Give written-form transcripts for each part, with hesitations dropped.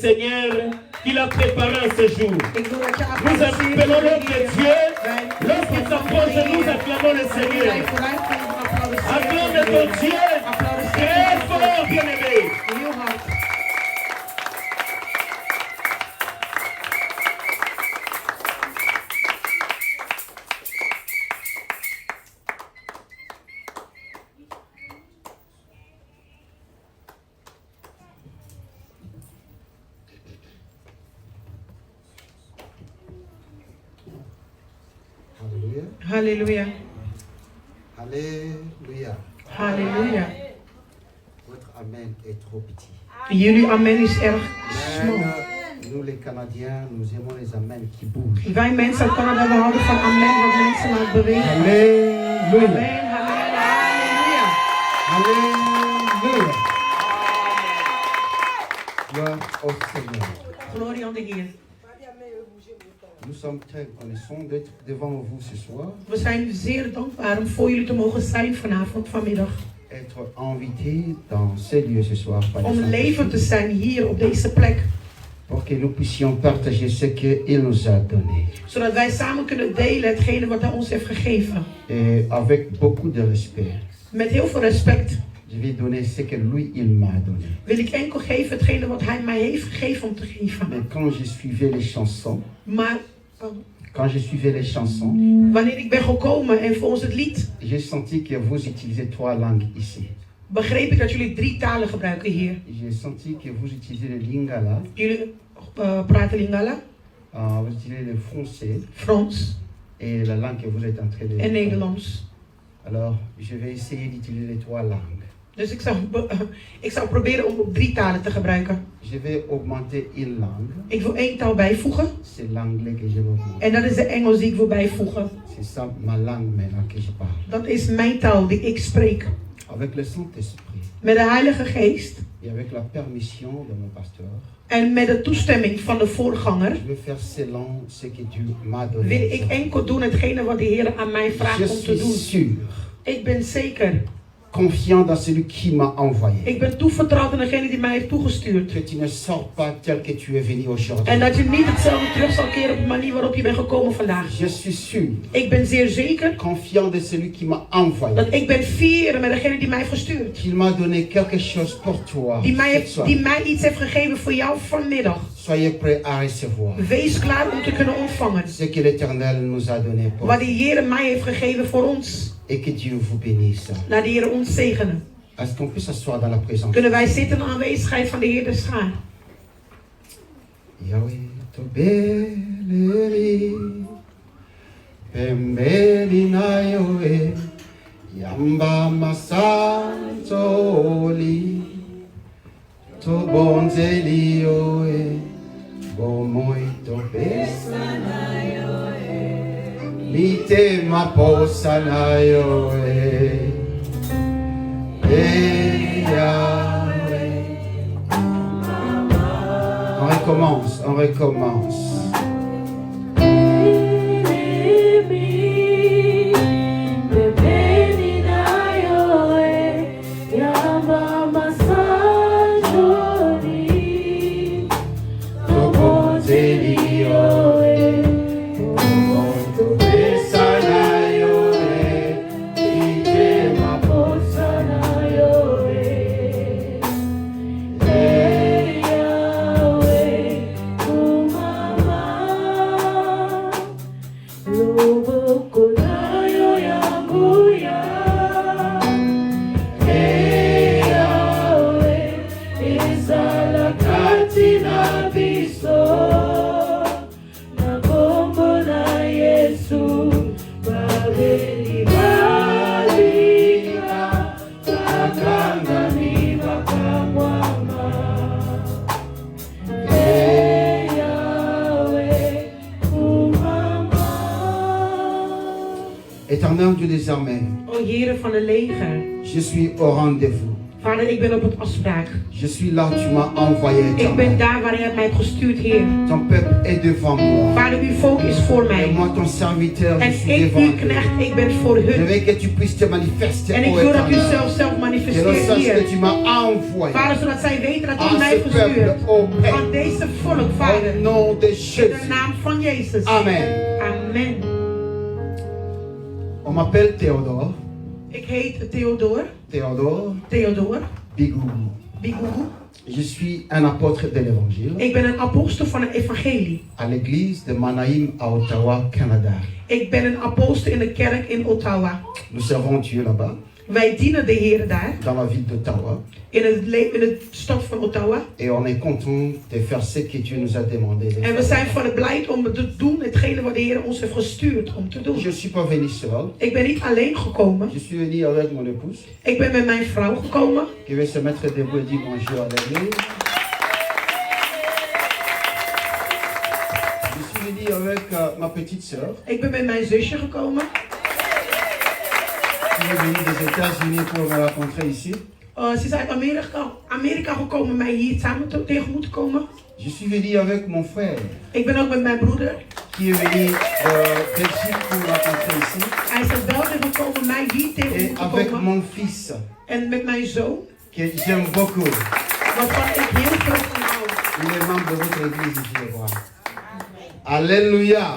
Seigneur qu'il a préparé à ce jour. Nous appelons l'homme de Dieu. Lorsqu'il s'approche, nous acclamons le Seigneur. Acclame ton Dieu. Très fort, bien-aimé. Halleluja. Alléluia. Halleluja. Votre amen est trop petit. Jullie amen is erg smal. Nous les Canadiens, nous aimons les amens qui bougent. Wij mensen uit Canada, we houden van amen, wat mensen laten bewegen. Alléluia. Amen, amen, halleluja. Alléluia. Gloire au Seigneur. Glorie aan de Heer. Nous sommes très reconnaissants d'être devant vous ce soir. We zijn zeer dankbaar om voor jullie te mogen zijn vanavond, vanmiddag. Être invité dans ces lieux ce soir. par Om les levend te zijn hier op deze plek. Pour que nous puissions partager ce qu'il nous a donné. Zodat wij samen kunnen delen hetgene wat hij ons heeft gegeven. Et avec beaucoup de respect. Met heel veel respect. Je vais donner ce que lui, il m'a donné. Wil ik enkel geven hetgene wat hij mij heeft gegeven om te geven. Mais quand je suivais les chansons, Maar quand je suivais les chansons, wanneer ik ben gekomen en volgens het lied, j'ai senti que vous utilisez 3 langues ici. begreep ik dat jullie 3 talen gebruiken hier. J'ai senti que vous utilisez le lingala, Jullie praten Lingala, vous utilisez le français Frans et la langue que vous êtes en train de... en Nederlands. Alors, je vais essayer d'utiliser les 3 langues. Dus ik zou proberen om op 3 talen te gebruiken. Je vais augmenter une langue. Ik wil 1 taal bijvoegen. C'est l'anglais que je vais augmenter. En dat is de Engels die ik wil bijvoegen. C'est ça ma langue maintenant que je parle. Dat is mijn taal die ik spreek. Avec le Saint-Esprit Met de Heilige Geest et avec la permission de mon pasteur, en met de toestemming van de voorganger je vais faire selon ce que Dieu m'a donné. wil ik enkel doen hetgene wat de Heer aan mij Je vraagt om te suis doen. sûr, Ik ben zeker. confiant dans celui qui m'a envoyé. Ik ben toevertrouwd aan degene die mij heeft toegestuurd. Que tu ne sors pas tel que tu es venu aujourd'hui. En dat je niet hetzelfde terug zal keren op de manier waarop je bent gekomen vandaag. Je suis sûr, Ik ben zeer zeker confiant de celui qui m'a envoyé. dat ik ben fier met degene die mij heeft gestuurd. Qu'il m'a donné quelque chose pour toi. Die mij iets heeft gegeven voor jou vanmiddag. Soyez prêts à recevoir Wees klaar om te kunnen ontvangen. ce que l'Éternel nous a donné pour Wat de Heer mij heeft gegeven voor ons. et que Dieu vous bénisse. Laat de Heer ons zegenen. Est-ce qu'on peut s'asseoir dans la présence? Kunnen wij zitten in de aanwezigheid van de Heer der Schaar. Yahweh to beleri pembeli na Yahweh yamba masantoli to bonzeli Yahweh bomoi to besana Yahweh mite ma posa na Yahweh Yahweh. On recommence. Éternel Dieu des armées, O Heere van de leger. je suis au rendez-vous. Vader, ik ben op het afspraak. Je suis là où tu m'as envoyé, Ik ben Éternel. daar waar je hebt mij hebt gestuurd, Heer. Ton peuple est devant moi. Vader, uw volk is voor Et mij. moi, ton serviteur, je En suis ik, devant uw eux. knecht, ik ben voor Je hun. veux que tu puisses te manifester, En ik ô wil dat u Éternel. zelf manifesteert sache hier. que tu m'as envoyé Vader, zodat zij weten dat à u mij ce peuple verstuurt. au Père. Aan deze volk, Au Vader. nom de In de Jésus. naam van Jezus. Amen. Amen. On m'appelle Théodore. Ik heet Theodore. Théodore Bigougou. Bigugu. Je suis un apôtre de l'évangile Ik ben een apostel van het evangelie. à l'église de Manaim à Ottawa, Canada. Ik ben een apostel in de kerk in Ottawa. Nous servons Dieu là-bas, Wij dienen de Heer daar. dans la ville d'Ottawa. In het stad van Ottawa. Et on est content de faire ce que Dieu nous a demandé de En we faire. zijn van het blij om te doen hetgene wat de Heer ons heeft gestuurd om te Je doen. ne suis pas venu seul. Ik ben niet alleen gekomen. Je suis venu avec mon épouse Ik ben met mijn vrouw gekomen. qui va se mettre debout et dire bonjour à l'église. Je suis venu avec ma petite sœur Ik ben met mijn zusje gekomen. qui est venue des États-Unis pour me rencontrer ici. Ze is uit Amerika gekomen mij hier samen tegemoet te komen. Je suis venu avec mon frère Ik ben ook met mijn broeder. qui est venu Belgique pour me rencontrer ici. Hij is uit België gekomen mij hier Et tegemoet te avec komen. mon fils En met mijn zoon. que j'aime beaucoup. Waarvan ik heel veel van hou. Il est membre de votre église ici, je crois. Alléluia.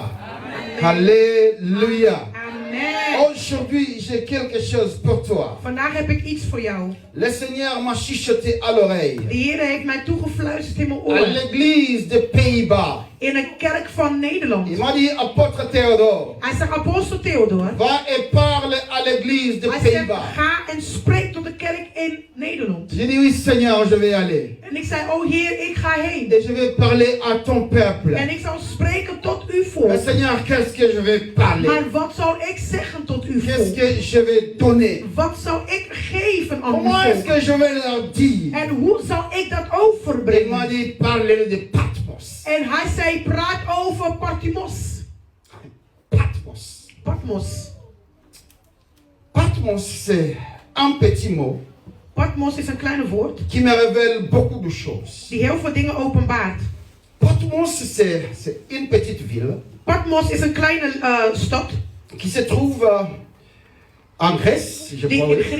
Alléluia. Amen. Aujourd'hui, j'ai quelque chose pour toi. Vandaag heb ik iets voor jou. Le Seigneur m'a chuchoté à l'oreille. De Heer heeft mij toegefluisterd in mijn À oor. l'église de Pays-Bas. In een kerk van Nederland. Il m'a dit, apôtre Théodore, Hij zegt, apostel Theodor. va et parle à l'église de Hij zegt, Pays-Bas. ga en spreek tot de kerk in Nederland. J'ai dit, oui Seigneur, je vais aller. En ik zei, oh Heer, ik ga heen. Et je vais parler à ton peuple. En ik zal spreken tot uw volk. Mais Seigneur, qu'est-ce que je vais parler? Maar wat zal ik zeggen tot uw Qu'est-ce volk? que je vais donner? Wat zal ik geven aan uw Comment est-ce volk? que je vais leur dire? En hoe zal ik dat Il m'a overbrengen? dit, parlez de Patmos. En hij zei, praat over Patmos. Patmos. Patmos. Patmos, c'est un petit mot Patmos is een kleine woord qui me révèle beaucoup de choses. die heel veel dingen openbaart. Patmos, c'est une petite ville Patmos is een kleine stad qui se trouve en Grèce, je die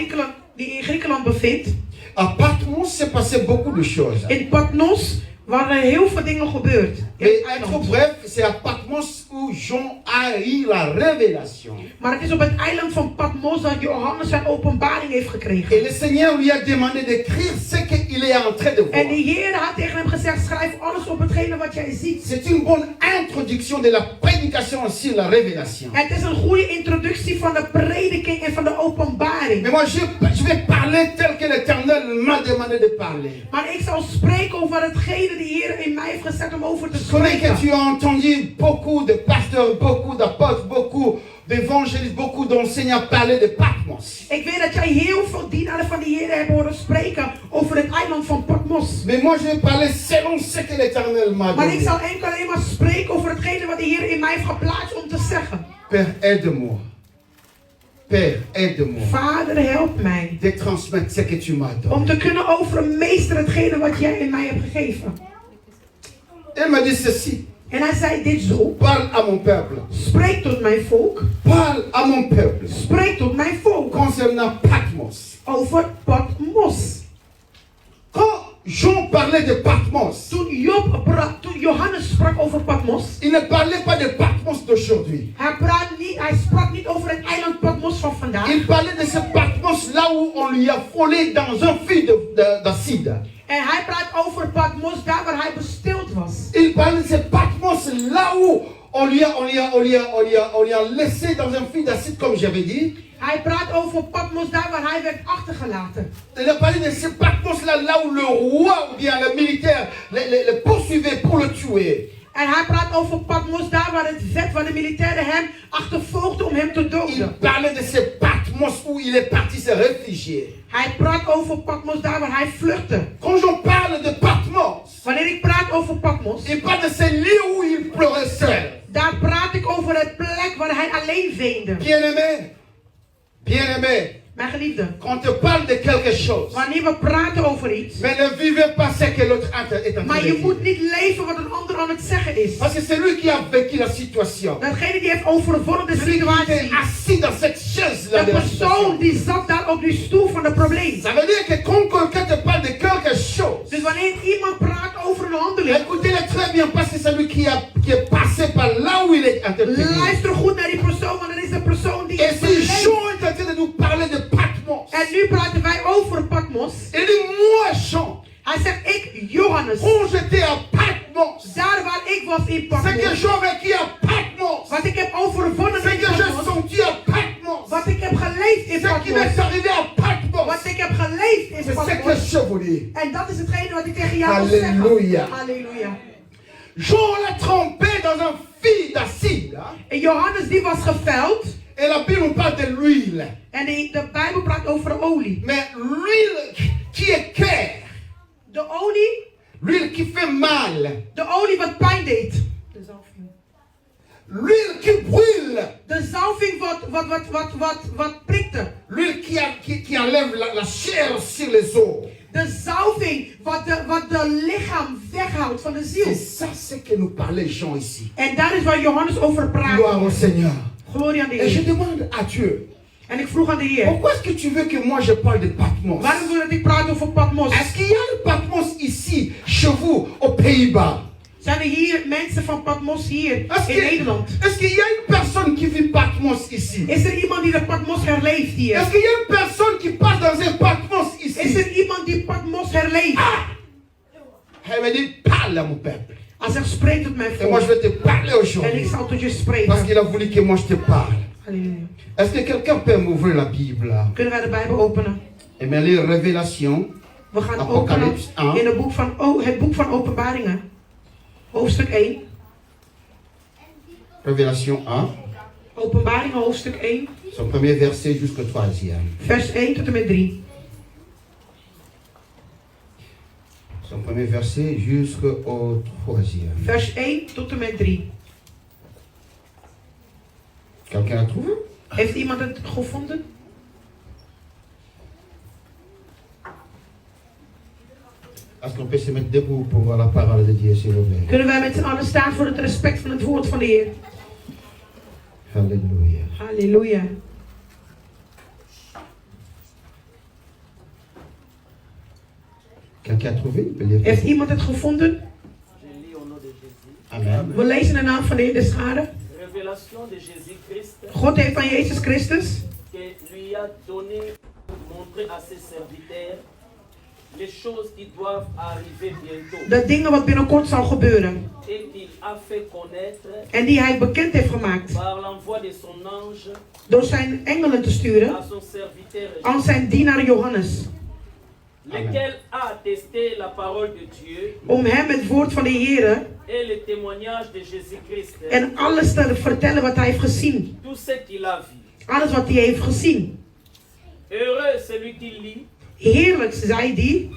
crois. in Griekenland bevindt. À Patmos, s'est passé beaucoup de choses. In Patmos waren heel veel dingen gebeurd. In Mais het être eiland. bref, c'est à Patmos où Jean a eu la révélation. Maar het is op het eiland van Patmos dat Johannes zijn openbaring heeft Et gekregen. le Seigneur lui a demandé d'écrire ce qu'il est en train de voir. En de Heer had tegen hem gezegd, schrijf alles op hetgene wat jij ziet. C'est une bonne introduction de la prédication sur la révélation. Het is een goede introductie van de prediking en van de openbaring. Mais moi, je vais parler tel que l'Éternel m'a demandé de parler. Maar ik zal spreken over hetgene die Heer in mij heeft gezet om over te Je connais que spreken. tu as entendu beaucoup de pasteurs, beaucoup d'apôtres, beaucoup d'évangélistes, beaucoup d'enseignants parler de Patmos. Ik weet dat jij heel veel dienaren van de Heer hebt horen spreken over het eiland van Patmos. Mais moi, je vais parler selon ce que l'Éternel m'a Maar ik donné. zal enkel alleen maar spreken over hetgene wat de Heer in mij heeft geplaatst om te zeggen. Père, aide-moi. Père, aide-moi. Vader, help mij. De transmettre ce que tu m'as Om donné. te kunnen overmeesteren hetgene wat jij in mij hebt gegeven. Elle m'a dit ceci. En hij zei dit zo. Parle à mon peuple. Spreek tot mijn volk. Parle à mon peuple. Spreek tot mijn volk. Concernant Patmos. Over Patmos. Quand Jean parlait de Patmos, Toen Johannes sprak over Patmos. il ne parlait pas de Patmos d'aujourd'hui. Hij sprak niet over het eiland Patmos van vandaag. Il parlait de ce Patmos là où on lui a volé dans un fil d'acide. En hij praat over Patmos daar waar hij bestild was. Il parlait de ce Patmos là où on lui a laissé dans un fil d'acide, comme j'avais dit. Hij praat over Patmos daar waar hij werd achtergelaten. Il a parlé de ce Patmos là où le roi ou bien le militaire le poursuivait pour le tuer. En hij praat over Patmos daar waar de militairen hem achtervolgden om hem te Il doden. parlait de ce Patmos où il est parti se réfugier. Hij praat over Patmos daar waar hij vluchtte. Quand j'en parle de Patmos, Wanneer ik praat over Patmos, il parle de ce lieu où il pleurait seul. daar praat ik over het plek waar hij alleen weende. Bien-aimé, bien-aimé, Mijn geliefde, quand on parle de quelque chose, wanneer we praten over iets, mais ne vivez pas ce que l'autre est en train maar de je dire. moet niet leven wat een ander aan het zeggen is. Parce que c'est lui qui a vécu la situation. Datgene die heeft overwonnen de Celui qui était situatie. assis dans cette chaise-là De de la persoon situation. die zat daar op die stoel van het probleem. Ça veut dire que quand quelqu'un te parle de quelque chose, Dus wanneer iemand praat over een handeling, écoutez-le très bien parce que c'est lui qui est passé par là où il est en train de dire. luister goed naar die persoon, want dat is de persoon die Et is si beleefd. Jean est en train de nous parler de Patmos, En nu praten wij over Patmos. il dit moi Jean, Hij zegt, ik, Johannes, quand j'étais à Patmos, daar waar ik was in c'est que Patmos, Jean vécu à Patmos, wat ik heb overwonnen c'est in que j'ai Patmos, senti à Patmos, wat ik heb geleefd in ce qui m'est Patmos, arrivé à Patmos, wat ik heb geleefd in c'est ce que Patmos. je vous dis. En dat is hetgene wat ik tegen jou wil zeggen. Halleluja. Halleluja. Jean l'a trempé dans un fil d'acide. En Johannes die was geveld. Et la Bible nous parle de l'huile. En de Bijbel praat over olie. Mais l'huile qui est claire, De olie, l'huile qui fait mal, de olie wat pijn deed. De zalving. l'huile qui brûle, De zalving wat prikte. l'huile qui enlève la chair sur les os. De zalving wat de lichaam weghoudt van de ziel. C'est ça ce que nous parlait Jean ici. En daar is waar Johannes over praat. Gloire au Seigneur. Glorie aan de Et je Heer. demande à Dieu, En ik vroeg aan de Heer. pourquoi est-ce que tu veux que moi je parle de Patmos? Waarom wil je dat ik praat over Patmos? Est-ce qu'il y a le Patmos ici, chez vous, aux Pays-Bas? Zijn er hier mensen van Patmos hier in Nederland? Est-ce qu'il y a une personne qui vit Patmos ici? Is er iemand die de Patmos herleeft hier? Est-ce qu'il y a une personne qui passe dans un Patmos ici? Is er iemand die Patmos herleeft? Elle me dit, parle à mon peuple. Hij zegt, spreek tot mijn Et moi je volk. vais te parler En ik aujourd'hui. zal tot je Parce spreken. qu'il a voulu que moi je te parle. Halleluja. Est-ce que quelqu'un peut m'ouvrir la Bible? Kunnen wij de Bijbel openen? Et me lire Révélation. We gaan openen Apocalypse 1. in het boek van Openbaringen. Hoofdstuk 1. Révélation 1. Openbaringen hoofdstuk 1. Son premier verset jusqu'au 3e. Vers 1 tot en met 3. Son premier verset jusqu'au 3e. Vers 1 tot en met 3. Quelqu'un l'a trouvé? Heeft iemand het gevonden? Est-ce qu'on peut se mettre debout pour voir la parole de Dieu, s'il vous plaît? Kunnen wij met z'n allen staan voor het respect van het woord van de Heer? Alléluia. Halleluja. Quelqu'un a trouvé? Il peut lire. Heeft iemand het gevonden? Je lis au nom de Jésus. Amen. We lezen de naam van de Heer de Schade. Révélation de Jésus-Christ God heeft van Jezus Christus qui lui a donné pour montrer à ses serviteurs les choses qui doivent arriver bientôt de dingen wat binnenkort zal gebeuren. et qu'il a fait connaître En die hij bekend heeft gemaakt par l'envoi de son ange door zijn engelen te sturen à son serviteur aan zijn dienaar Johannes. lequel a attesté la parole de Dieu Om hem het woord van de Heer et le témoignage de Jésus-Christ, en alles te vertellen wat hij heeft gezien. tout ce qu'il a vu. Alles wat hij heeft gezien. Heureux celui qui lit Heerlijk zij die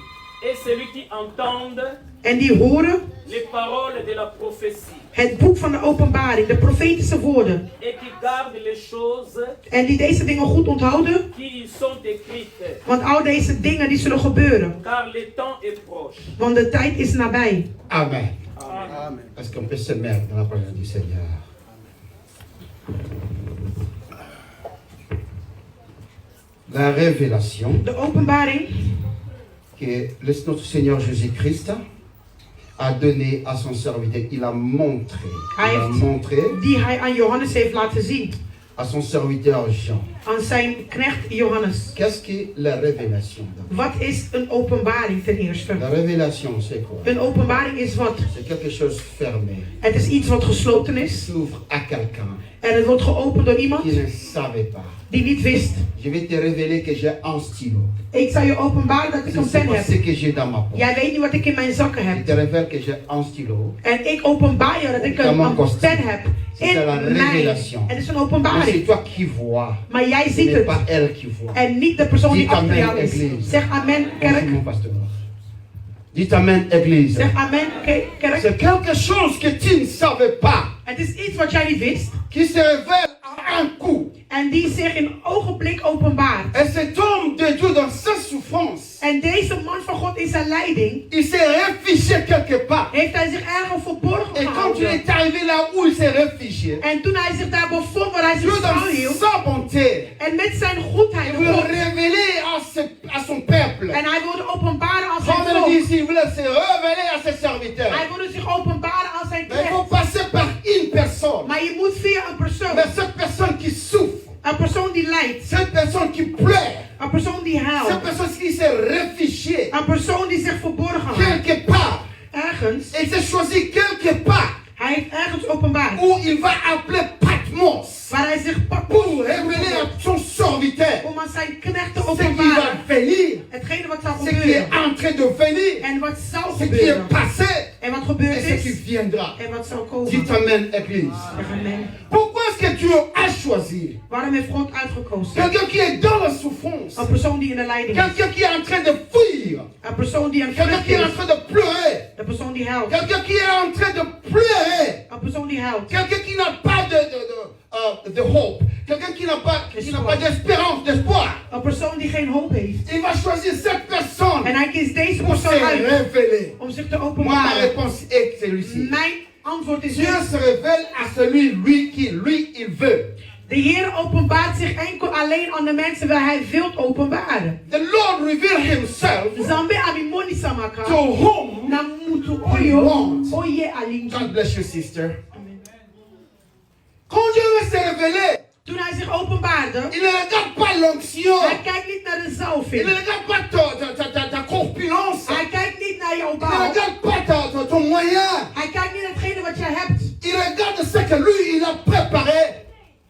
et celui qui entende en die horen les paroles de la prophétie het boek van de openbaring, de profetische woorden. et qui gardent les choses En die deze dingen goed onthouden. qui y sont écrites, Want al deze dingen die zullen gebeuren. car le temps est proche. Want de tijd is nabij. Amen. Amen. Est-ce qu'on peut se mettre dans la parole du Seigneur? La révélation De openbaring que notre Seigneur Jésus-Christ a donné à son serviteur. Il a montré. Il a montré die hij aan Johannes heeft laten zien. à son serviteur Jean. Aan zijn knecht Johannes. Qu'est-ce que la révélation? Wat is een openbaring ten eerste? La révélation, c'est quoi? Een openbaring is wat? C'est quelque chose fermé. Het is iets wat gesloten Il is. s'ouvre à quelqu'un En het wordt geopend door iemand qui ne savait pas. die niet wist. Je vais te révéler que j'ai un stylo. Ik zal je openbaren dat ik een C'est pen pas ce heb. que j'ai dans ma poche. Jij weet niet wat ik in mijn zakken Je heb. te révèle que j'ai un stylo. En ik openbaar je dat ik een pen heb. In C'est la mij. révélation. Het is een Mais c'est openbaring. toi qui vois. Maar jij Ce ziet n'est het. pas elle qui voit. En niet de persoon die Dites achter amen, jou is. église. Zeg amen, Bonjour kerk. mon pasteur. Dites amen, église. Zeg amen, kerk. C'est quelque chose que tu ne savais pas. Het is iets wat jij niet wist. Qui se révèle en un coup. En En die zich in een ogenblik openbaart. Et cet homme de Dieu dans sa souffrance, En deze man van God in zijn leiding, il s'est réfugié quelque part. heeft hij zich ergens verborgen Et quand il gehouden. est arrivé là où il s'est réfugié, En toen hij zich daar bevond waar hij Dieu zich dans schuilhield, sa bonté, en met zijn goedheid il veut God, révéler à son peuple. en hij wilde openbaren aan Comme zijn il dit volk. ici, il voulait se révéler à ses serviteurs. Hij wilde zich openbaren aan zijn Mais il faut knecht. passer par une personne. Maar je moet via een persoon. Mais cette personne qui souffre, Een persoon die lijdt. cette personne qui pleure, Een persoon die cette huilt. personne qui s'est réfugiée Een persoon die zich verborgen houdt. quelque part, Ergens. et s'est choisi quelque part Hij heeft ergens openbaard. où il va appeler Patmos Waar hij zich pour révéler à son serviteur om aan zijn knecht te ce qui va openbaren. venir, Hetgene wat zal ce qui est gebeuren. en train de venir, En wat zal ce qui est gebeuren. passé En wat et gebeurd ce qui is. viendra. En wat zal komen. Dites Amen, Église. Amen. Pourquoi est-ce que Dieu a choisi Waarom heeft God uitgekozen? quelqu'un qui est dans la souffrance, Een persoon die in de leiding is. quelqu'un qui est en train de fuir, Een persoon die aan het quelqu'un qui est en vluchten train de pleurer, is. Een persoon die huilt. quelqu'un qui est en train de pleurer, Een persoon die huilt. quelqu'un qui n'a pas de hope, quelqu'un qui n'a pas d'espérance, d'espoir. Een persoon die geen hoop heeft. Il va choisir cette personne En hij kiest deze pour se persoon uit révéler. om zich te Moi, ma openbaren. réponse est celui-ci. Mijn antwoord is Dieu dit. se révèle à celui, il veut. De Heer openbaart zich enkel alleen aan de mensen waar hij wilt openbaren. The Lord revealed himself Zambe abimoni samaka. to whom Na mutu he oyo. wants. Oye alingi. God bless you, sister. Quand Dieu veut se révéler, Toen hij zich openbaarde, il ne regarde pas l'onction. hij kijkt niet naar de Il zalving. ne regarde pas ta corpulence. Hij kijkt niet naar jouw Il ne bouw. regarde pas ton moyen. Hij kijkt niet naar hetgene wat jij hebt. Il regarde ce que lui, il a préparé.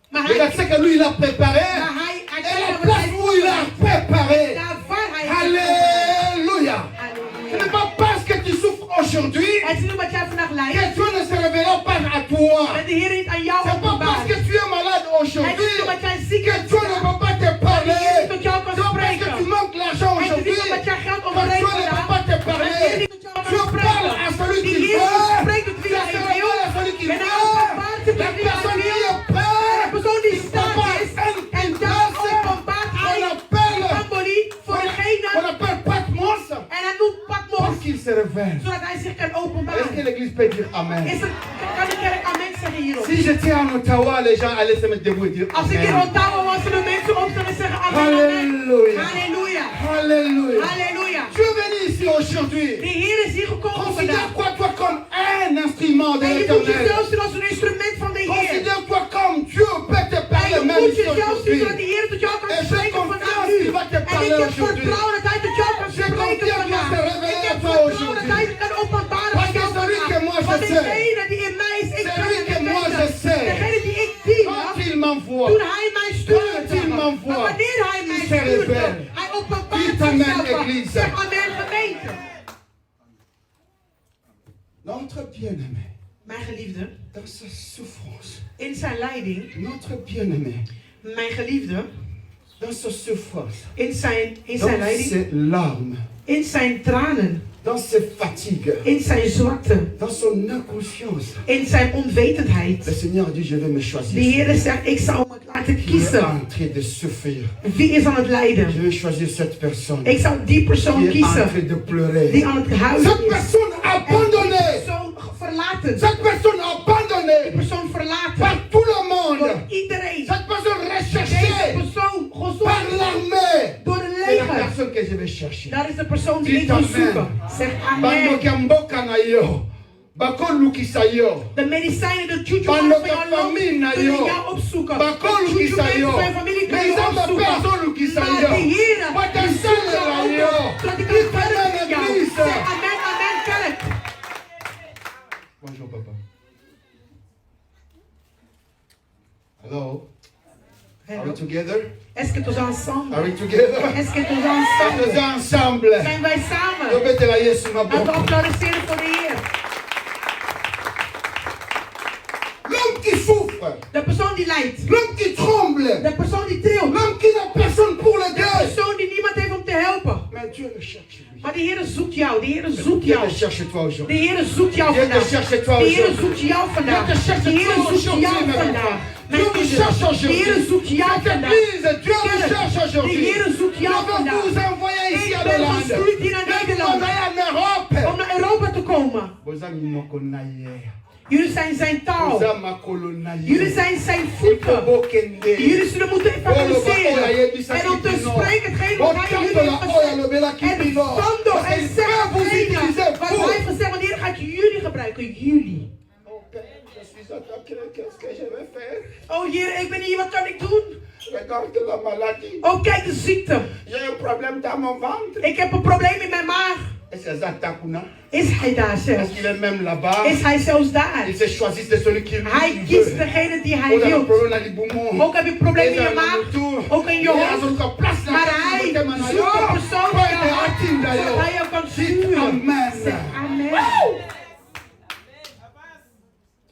Maar hij Regarde ce que lui, il a préparé. hij Et kijkt la naar wat place hij où il a préparé. daar waar hij Alléluia. Ce n'est pas parce que tu souffres aujourd'hui Het is niet wat jij vandaag que lijdt. Dieu ne se révélera pas à toi. Dat de Heer niet aan jou C'est pas parce openbaart. que tu es malade Het is aujourd'hui niet omdat jij ziek que bent. Dieu ne peut pas te Dat de parler. Heer niet tot jou kan C'est pas parce que spreken. tu manques l'argent Het is aujourd'hui niet omdat jij geld que ontbreekt Dieu ne peut pas vandaag. te Dat de Heer parler. niet tot jou Dieu kan parle à spreken. celui De qui Heer veut. spreekt tot wie Dieu hij se wil. révèle à celui qui En hij veut. openbaart zich La tot wie hij personne qui wil. est prête, De persoon die il sterk prépare is. un En daar openbaart qu'on hij appelle, Amboli voor qu'on degene. appelle Patmos En hij noemt pour Patmos. qu'il se révèle. Zodat hij zich kan Est-ce que openbaren. l'église peut dire Amen? Kan de kerk amen zeggen hierop? Si j'étais en Ottawa, les gens allaient se mettre debout et dire Als ik in Amen. Ottawa was, zullen mensen opstaan en zeggen amen, amen. Alléluia. Halleluja. Alléluia. Halleluja. Tu es venu ici aujourd'hui. De Heer is hier gekomen Considère vandaag. toi comme un instrument de En je moet l'éternel. jezelf zien als een instrument van de Heer. Considère-toi comme Dieu peut te En parler je même moet ici jezelf zien zodat de aujourd'hui. Heer tot jou kan En j'ai spreken vandaag confiance nu. qu'il va te En ik parler heb aujourd'hui. vertrouwen dat hij tot jou kan J'ai spreken confiance qu'il va vandaag. se révéler Ik à heb toi vertrouwen dat aujourd'hui. hij zich kan openbaren Parce aan que jou celui que moi vandaag. je Want sais. degene die in mij is, ik Celui kan que hem moi weten. je sais. Degene die ik dien, Quand il m'envoie, toen hij mij stuurt. Quand il m'envoie, Maar wanneer hij mij il se stuurt, révèle. hij openbaart Dites amen, zichzelf. église. Zeg amen, gemeente. notre bien-aimé, Mijn geliefde, dans sa souffrance, in zijn leiding, notre bien-aimé, mijn geliefde, dans sa souffrance, in zijn dans leiding, ses larmes, in zijn tranen, dans ses fatigues, in zijn zwakte, dans son inconscience. in zijn onwetendheid. Le Seigneur a dit, je vais me De choisir. Heer zegt, ik zal me laten Qui est kiezen. en train de souffrir. Wie is aan het lijden? Je vais choisir cette personne Ik zal die persoon qui est en kiezen train de pleurer. die aan het huilen Cette is. personne En die abandonnée. persoon verlaten. Cette personne Die abandonnée persoon verlaten. par tout le Door monde. iedereen. Cette personne Deze recherchée persoon par gezocht l'armée. door de C'est la leger. personne que je vais chercher. Dat is de persoon die Dites ik wil amen. zoeken. Zeg Bando amen. kamboka na yo. Bakolu kisayo. De medicijnen, de juju Bando van jouw land famille na kunnen yo. jou opzoeken. Bakolu De juju kisayo. mensen van je familie kunnen Mais jou ils ont opzoeken. personne Maar kisayo. de Heer, Wat die een zoekt zelle jou na ook yo. op, zodat ik Die kan verder kan met jou. église. Zeg amen, amen, kerk. Bonjour papa. Hello. Are we together? Est-ce que tous ensemble? Are we together? Est-ce que tous Est-ce que ensemble? ensemble? Zijn wij samen? Répétez la Yesu ma Laten we boca. applaudisseren voor de Heer. L'homme qui souffre. De persoon die lijdt. L'homme qui tremble. De persoon die trilt. L'homme qui n'a personne pour De l'aider. persoon die niemand heeft om te helpen. Mais Dieu le cherche lui. Maar de Heer zoekt jou. De Heer zoekt Dieu jou. te cherche toi De aujourd'hui. Heer zoekt jou Dieu te vandaag. cherche toi De Heer aujourd'hui. zoekt jou vandaag. Dieu te cherche De Heer toi zoekt aujourd'hui, jou mes vandaag. enfants. Dieu vous cherche aujourd'hui. Heer zoekt jou Cette vandaag. église, Dieu vous Kerk, cherche de aujourd'hui. Heer zoekt Je jou veux vandaag. vous envoyer ici Ik à ben Hollande. gestuurd hier naar Mais vous Nederland. envoyer en Europe. Om naar Europa te komen. Vos amis n'ont qu'on aille. Jullie zijn zijn taal. Vos amis colonaille. Jullie zijn zijn voeten. Jullie zullen moeten evangeliseren. En om te spreken hetgeen wat hij jullie heeft gezegd. En zonder en zeggen hetgene wat hij heeft gezegd. Wanneer gaat jullie gebruiken? Jullie. Oh Heer, ik ben hier, wat kan ik doen? Regarde la maladie. Oh kijk de ziekte. J'ai un problème dans mon ventre. Ik heb een probleem in mijn maag. Est-ce que ça t'accuna? Is hij daar Est-ce zelfs? qu'il est même là-bas? Is hij zelfs daar? Il se choisit de celui qui Hij lui kiest veut. degene die hij Ook heb je wil. probleem aan die boemoe. Ook heb je een probleem in je maag. Ook in je hoofd. Maar hij zoekt een persoon zodat hij jou kan sturen. Amen. Zeg amen.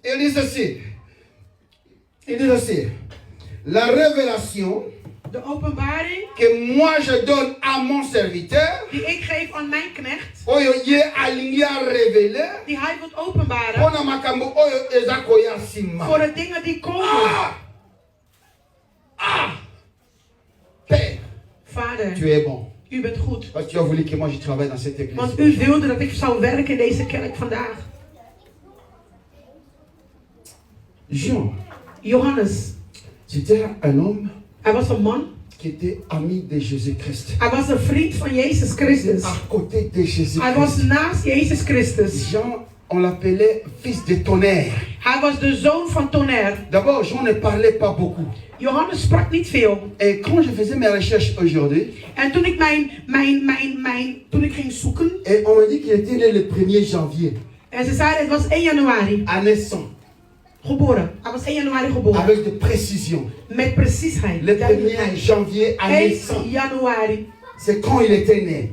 Il dit ceci. Il dit ceci. La révélation De openbaring que moi je donne à mon serviteur, die ik geef aan mijn knecht, oyo ye alingi a révéler, die hij wilt openbaren pona makambo oyo eza koya nsima. voor de dingen die komen. Père, Vader, tu es bon. u bent goed. Parce que tu as voulu que moi je travaille dans cette église. Want u wilde dat ik zou werken in deze kerk vandaag. Jean, Johannes, c'était un homme hij was een man. qui était ami de Jésus-Christ. Hij was een vriend van Jezus Christus. À côté de Hij was Jésus-Christ. naast Jezus Christus. Jean, on l'appelait fils de tonnerre. Hij was de zoon van Tonnerre. D'abord, Jean ne parlait pas beaucoup. Johannes sprak niet veel. Et quand je faisais mes recherches aujourd'hui, En toen ik toen ik ging zoeken, et on m'a dit qu'il était né le 1er janvier, en ze zeiden het was 1 januari à naissance, geboren. Hij was 1 januari geboren. avec de précision. Met preciesheid. Le 1er janvier à 1 naissance, januari. c'est quand il était né.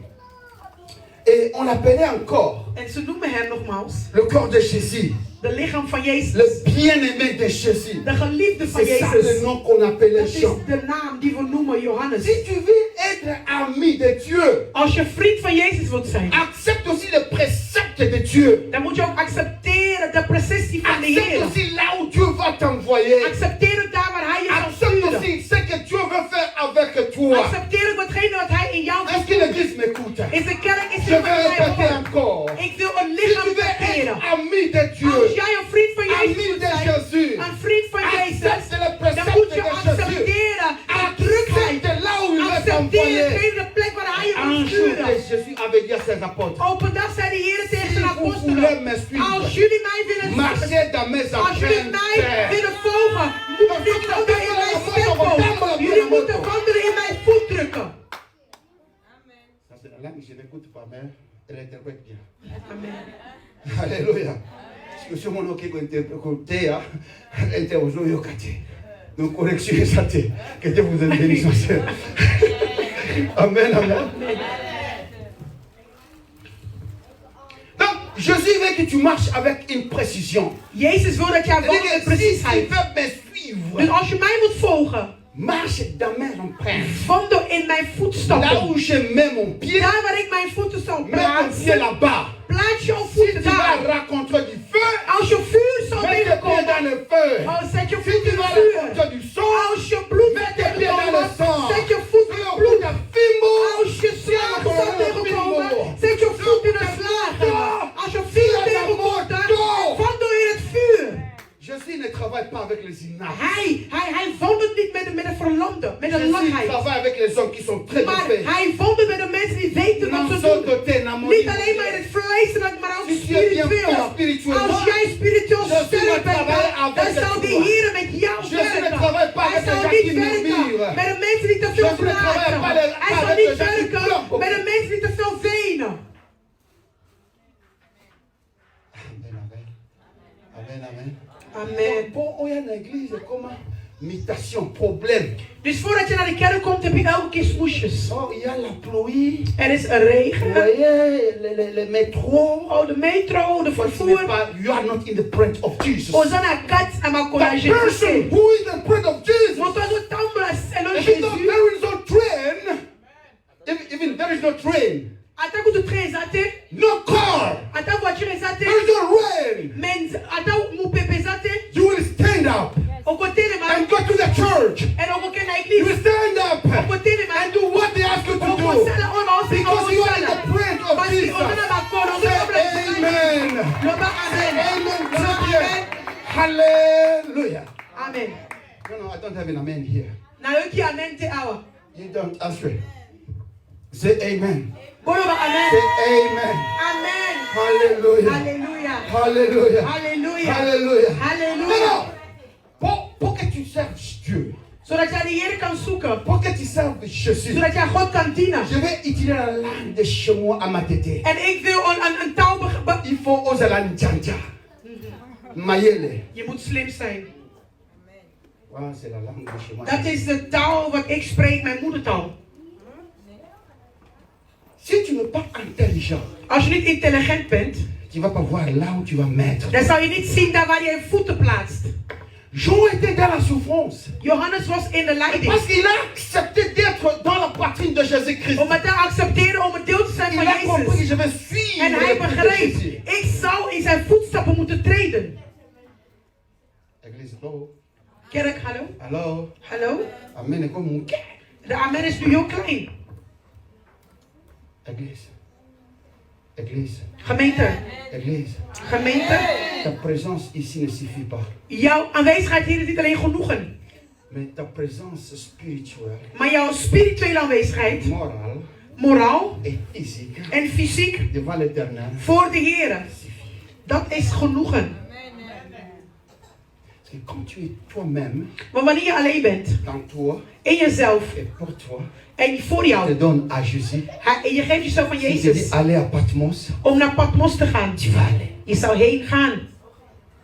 Et on l'appelait encore En ze noemen hem nogmaals le corps de Jésus, de lichaam van Jezus. le bien-aimé de Jésus. De geliefde van C'est ça le Jezus. nom qu'on appelait Dat is Jean. de naam die we noemen Johannes. Si tu veux être ami de Dieu, Als je vriend van Jezus wilt zijn, accepte aussi les préceptes de Dieu. dan moet je ook accepteren de precissie van de Accepte Heer. aussi là où Dieu va t'envoyer. Accepteer het daar waar hij je zal Accepte sturen. aussi ce que Dieu veut faire avec toi. Accepteer ook hetgene wat hij in jou wil Est-ce que doen. l'église m'écoute? Is de kerk, is Je er vais met mij répéter hoort. encore. Ik wil een Si lichaam tu veux verkeren. être ami de Dieu, Als jij een vriend van Jezus ami moet de zijn, Jésus, een vriend van Jezus, accepte les dan moet préceptes je de Jésus. accepteren de drukheid. Accepte là où il va Accepteer t'envoyer. hetgene de plek waar hij je Un wil jour, sturen. Jésus avait dit à ses apôtres, Op een dag zei de Heer tegen si zijn vous voulez apostelen, me suivre, als jullie mij willen volgen, marchez dans mes als jullie mij empreintes. willen volgen, moeten jullie wandelen in mijn stempel. Jullie moeten wandelen in mijn voetdrukken. Ça, c'est la langue que je n'écoute pas, mais elle interprète bien. Amen. Alléluia. Parce que mon qui interprété, donc correction ça que Dieu vous bénisse. Amen, amen. Donc Jésus veut que tu marches avec une précision. Jezus wil dat jij wandelt met Si tu preciesheid. veux me suivre, Dus als je mij moet volgen, marche dans mes empreintes. wandel in mijn Là voetstappen. où je mets mon pied, Daar waar ik mijn voeten zal mets ton pied plaatsen, là-bas. plaats jouw Si voeten tu vas daar. rencontrer du feu, Als je vuur zal mets tes pieds tegenkomen, dans le feu. oh, zet je Si voet tu in vas het vuur. rencontrer du sang, Als je bloed mets zal tes pieds dans le tegenkomen, sang. zet je voet in het bloed. Als je slagen zal tegenkomen, zet je voet in het slagen. Als je vuur tegenkomt, wandel in het vuur. Jésus ne travaille pas avec les inaptes. Hij wandelt niet met de verlamden, met de Jésus lamheid. travaille avec les hommes qui sont très Maar faits. hij wandelt met de mensen die weten wat Non ze sont doen. dotés dans mon Niet alleen maar in het vlees, maar ook Si tu es bien spiritueel. spiritueel, Als jij spiritueel Jésus sterk ne bent, travaille dan avec zal toi. die Heer met jou Jésus ne werken. travaille pas Hij avec zal les gens niet qui werken murmurent. met de mensen die te veel Jésus ne travaille praten. pas Hij zal avec niet les gens qui werken pleurent. met de mensen die te veel wenen. Amen, amen. Amen. Bon, on est en église, comment? Mutation, problème. Dus voordat je naar de kerk komt, heb je elke keer smoesjes. Oh, il y a la pluie. Er is een Vous regen. voyez, le métro. Oh, de metro, de vervoer. You are not in the presence of Jesus. Ozana kat ama kona The person Jésus. who is in the presence of Jesus. Motozo tambula selo Even though Jésus. there is no train, even there is no train, Ata kutu train zate, no car, ata voiture zate, there is no rain, men ata mupepe zate, you will stand up okotele and Hallelujah. Amen. No, I don't have an amen here. Nou, ik amen te ouwe. You don't answer. Say amen. Boyo ba amen. Say amen. Amen. Hallelujah. Hallelujah. Hallelujah. Hallelujah. Hallelujah. Hallelujah. Non. Pour que tu serves Dieu. Zodat jij de Heer kan zoeken. Pour que tu serves Jésus. Zodat jij God kan dienen. Je vais utiliser la langue de chez moi à ma tête. En ik wil een taal Il faut oser la njanja. Mayele. Je moet slim zijn. Voilà, c'est la langue de chez moi. Dat is de taal wat ik spreek, mijn moedertaal. Si tu n'es pas intelligent, Als je niet intelligent bent, tu vas pas voir là où tu vas mettre. dan zal je niet zien daar waar je je voeten plaatst. Jean était dans la souffrance. Johannes was in de leiding. Parce qu'il a accepté d'être dans la poitrine de Jésus-Christ. Omdat hij accepteerde om een deel te zijn Il van a compris que Jezus. je vais suivre En hij les pas de begreep, Jésus. ik zou in zijn voetstappen moeten treden. Église, hallo. Kerk, hallo? Hallo. Hallo? Amen. Et comme mon cœur. De amen is nu heel klein. Église. Église. Gemeente. Église. Gemeente. Ta présence ici ne suffit pas. Jouw aanwezigheid hier is niet alleen genoegen. Mais ta présence spirituelle, Maar jouw spirituele aanwezigheid, morale moraal et physique en fysiek devant l'Éternel voor de Heer. suffit. Dat is genoegen. Parce que quand tu es toi-même, Maar wanneer je alleen bent, dans toi in jezelf et pour toi, en voor tu te jou, donnes à Jésus. en je geeft jezelf aan Si je dis Jezus aller à Patmos, om naar Patmos te gaan. tu vas aller. Je zou heen gaan.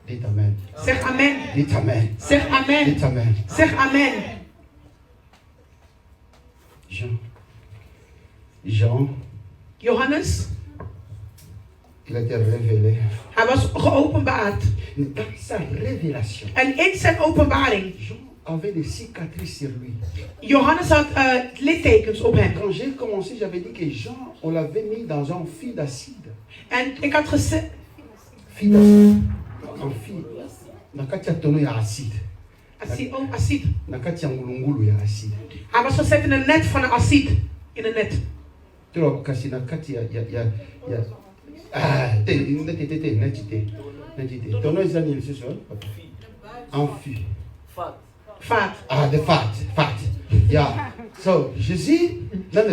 Dites Amen. Zeg amen. Dites Amen. Zeg amen. Dites Amen. Zeg amen. Jean, Johannes, il a été révélé. hij was geopenbaard. Dans sa révélation, En in zijn openbaring, Jean avait des cicatrices sur lui. Johannes had littekens op hem. Quand j'ai commencé, j'avais dit que Jean, on l'avait mis dans un fil d'acide. En ik had gezegd, Fil d'acide. Un fil. Nakati ya tono ya acide. acid. Nakati ya ngulungulu ya acide. Hij was gezet in een net van een acid. In een net. Tero kasi nakati ya ah, netite. Tono ezani lisusu. Un fil. Vaat. Ah, de fat. Yeah. So, Jésus,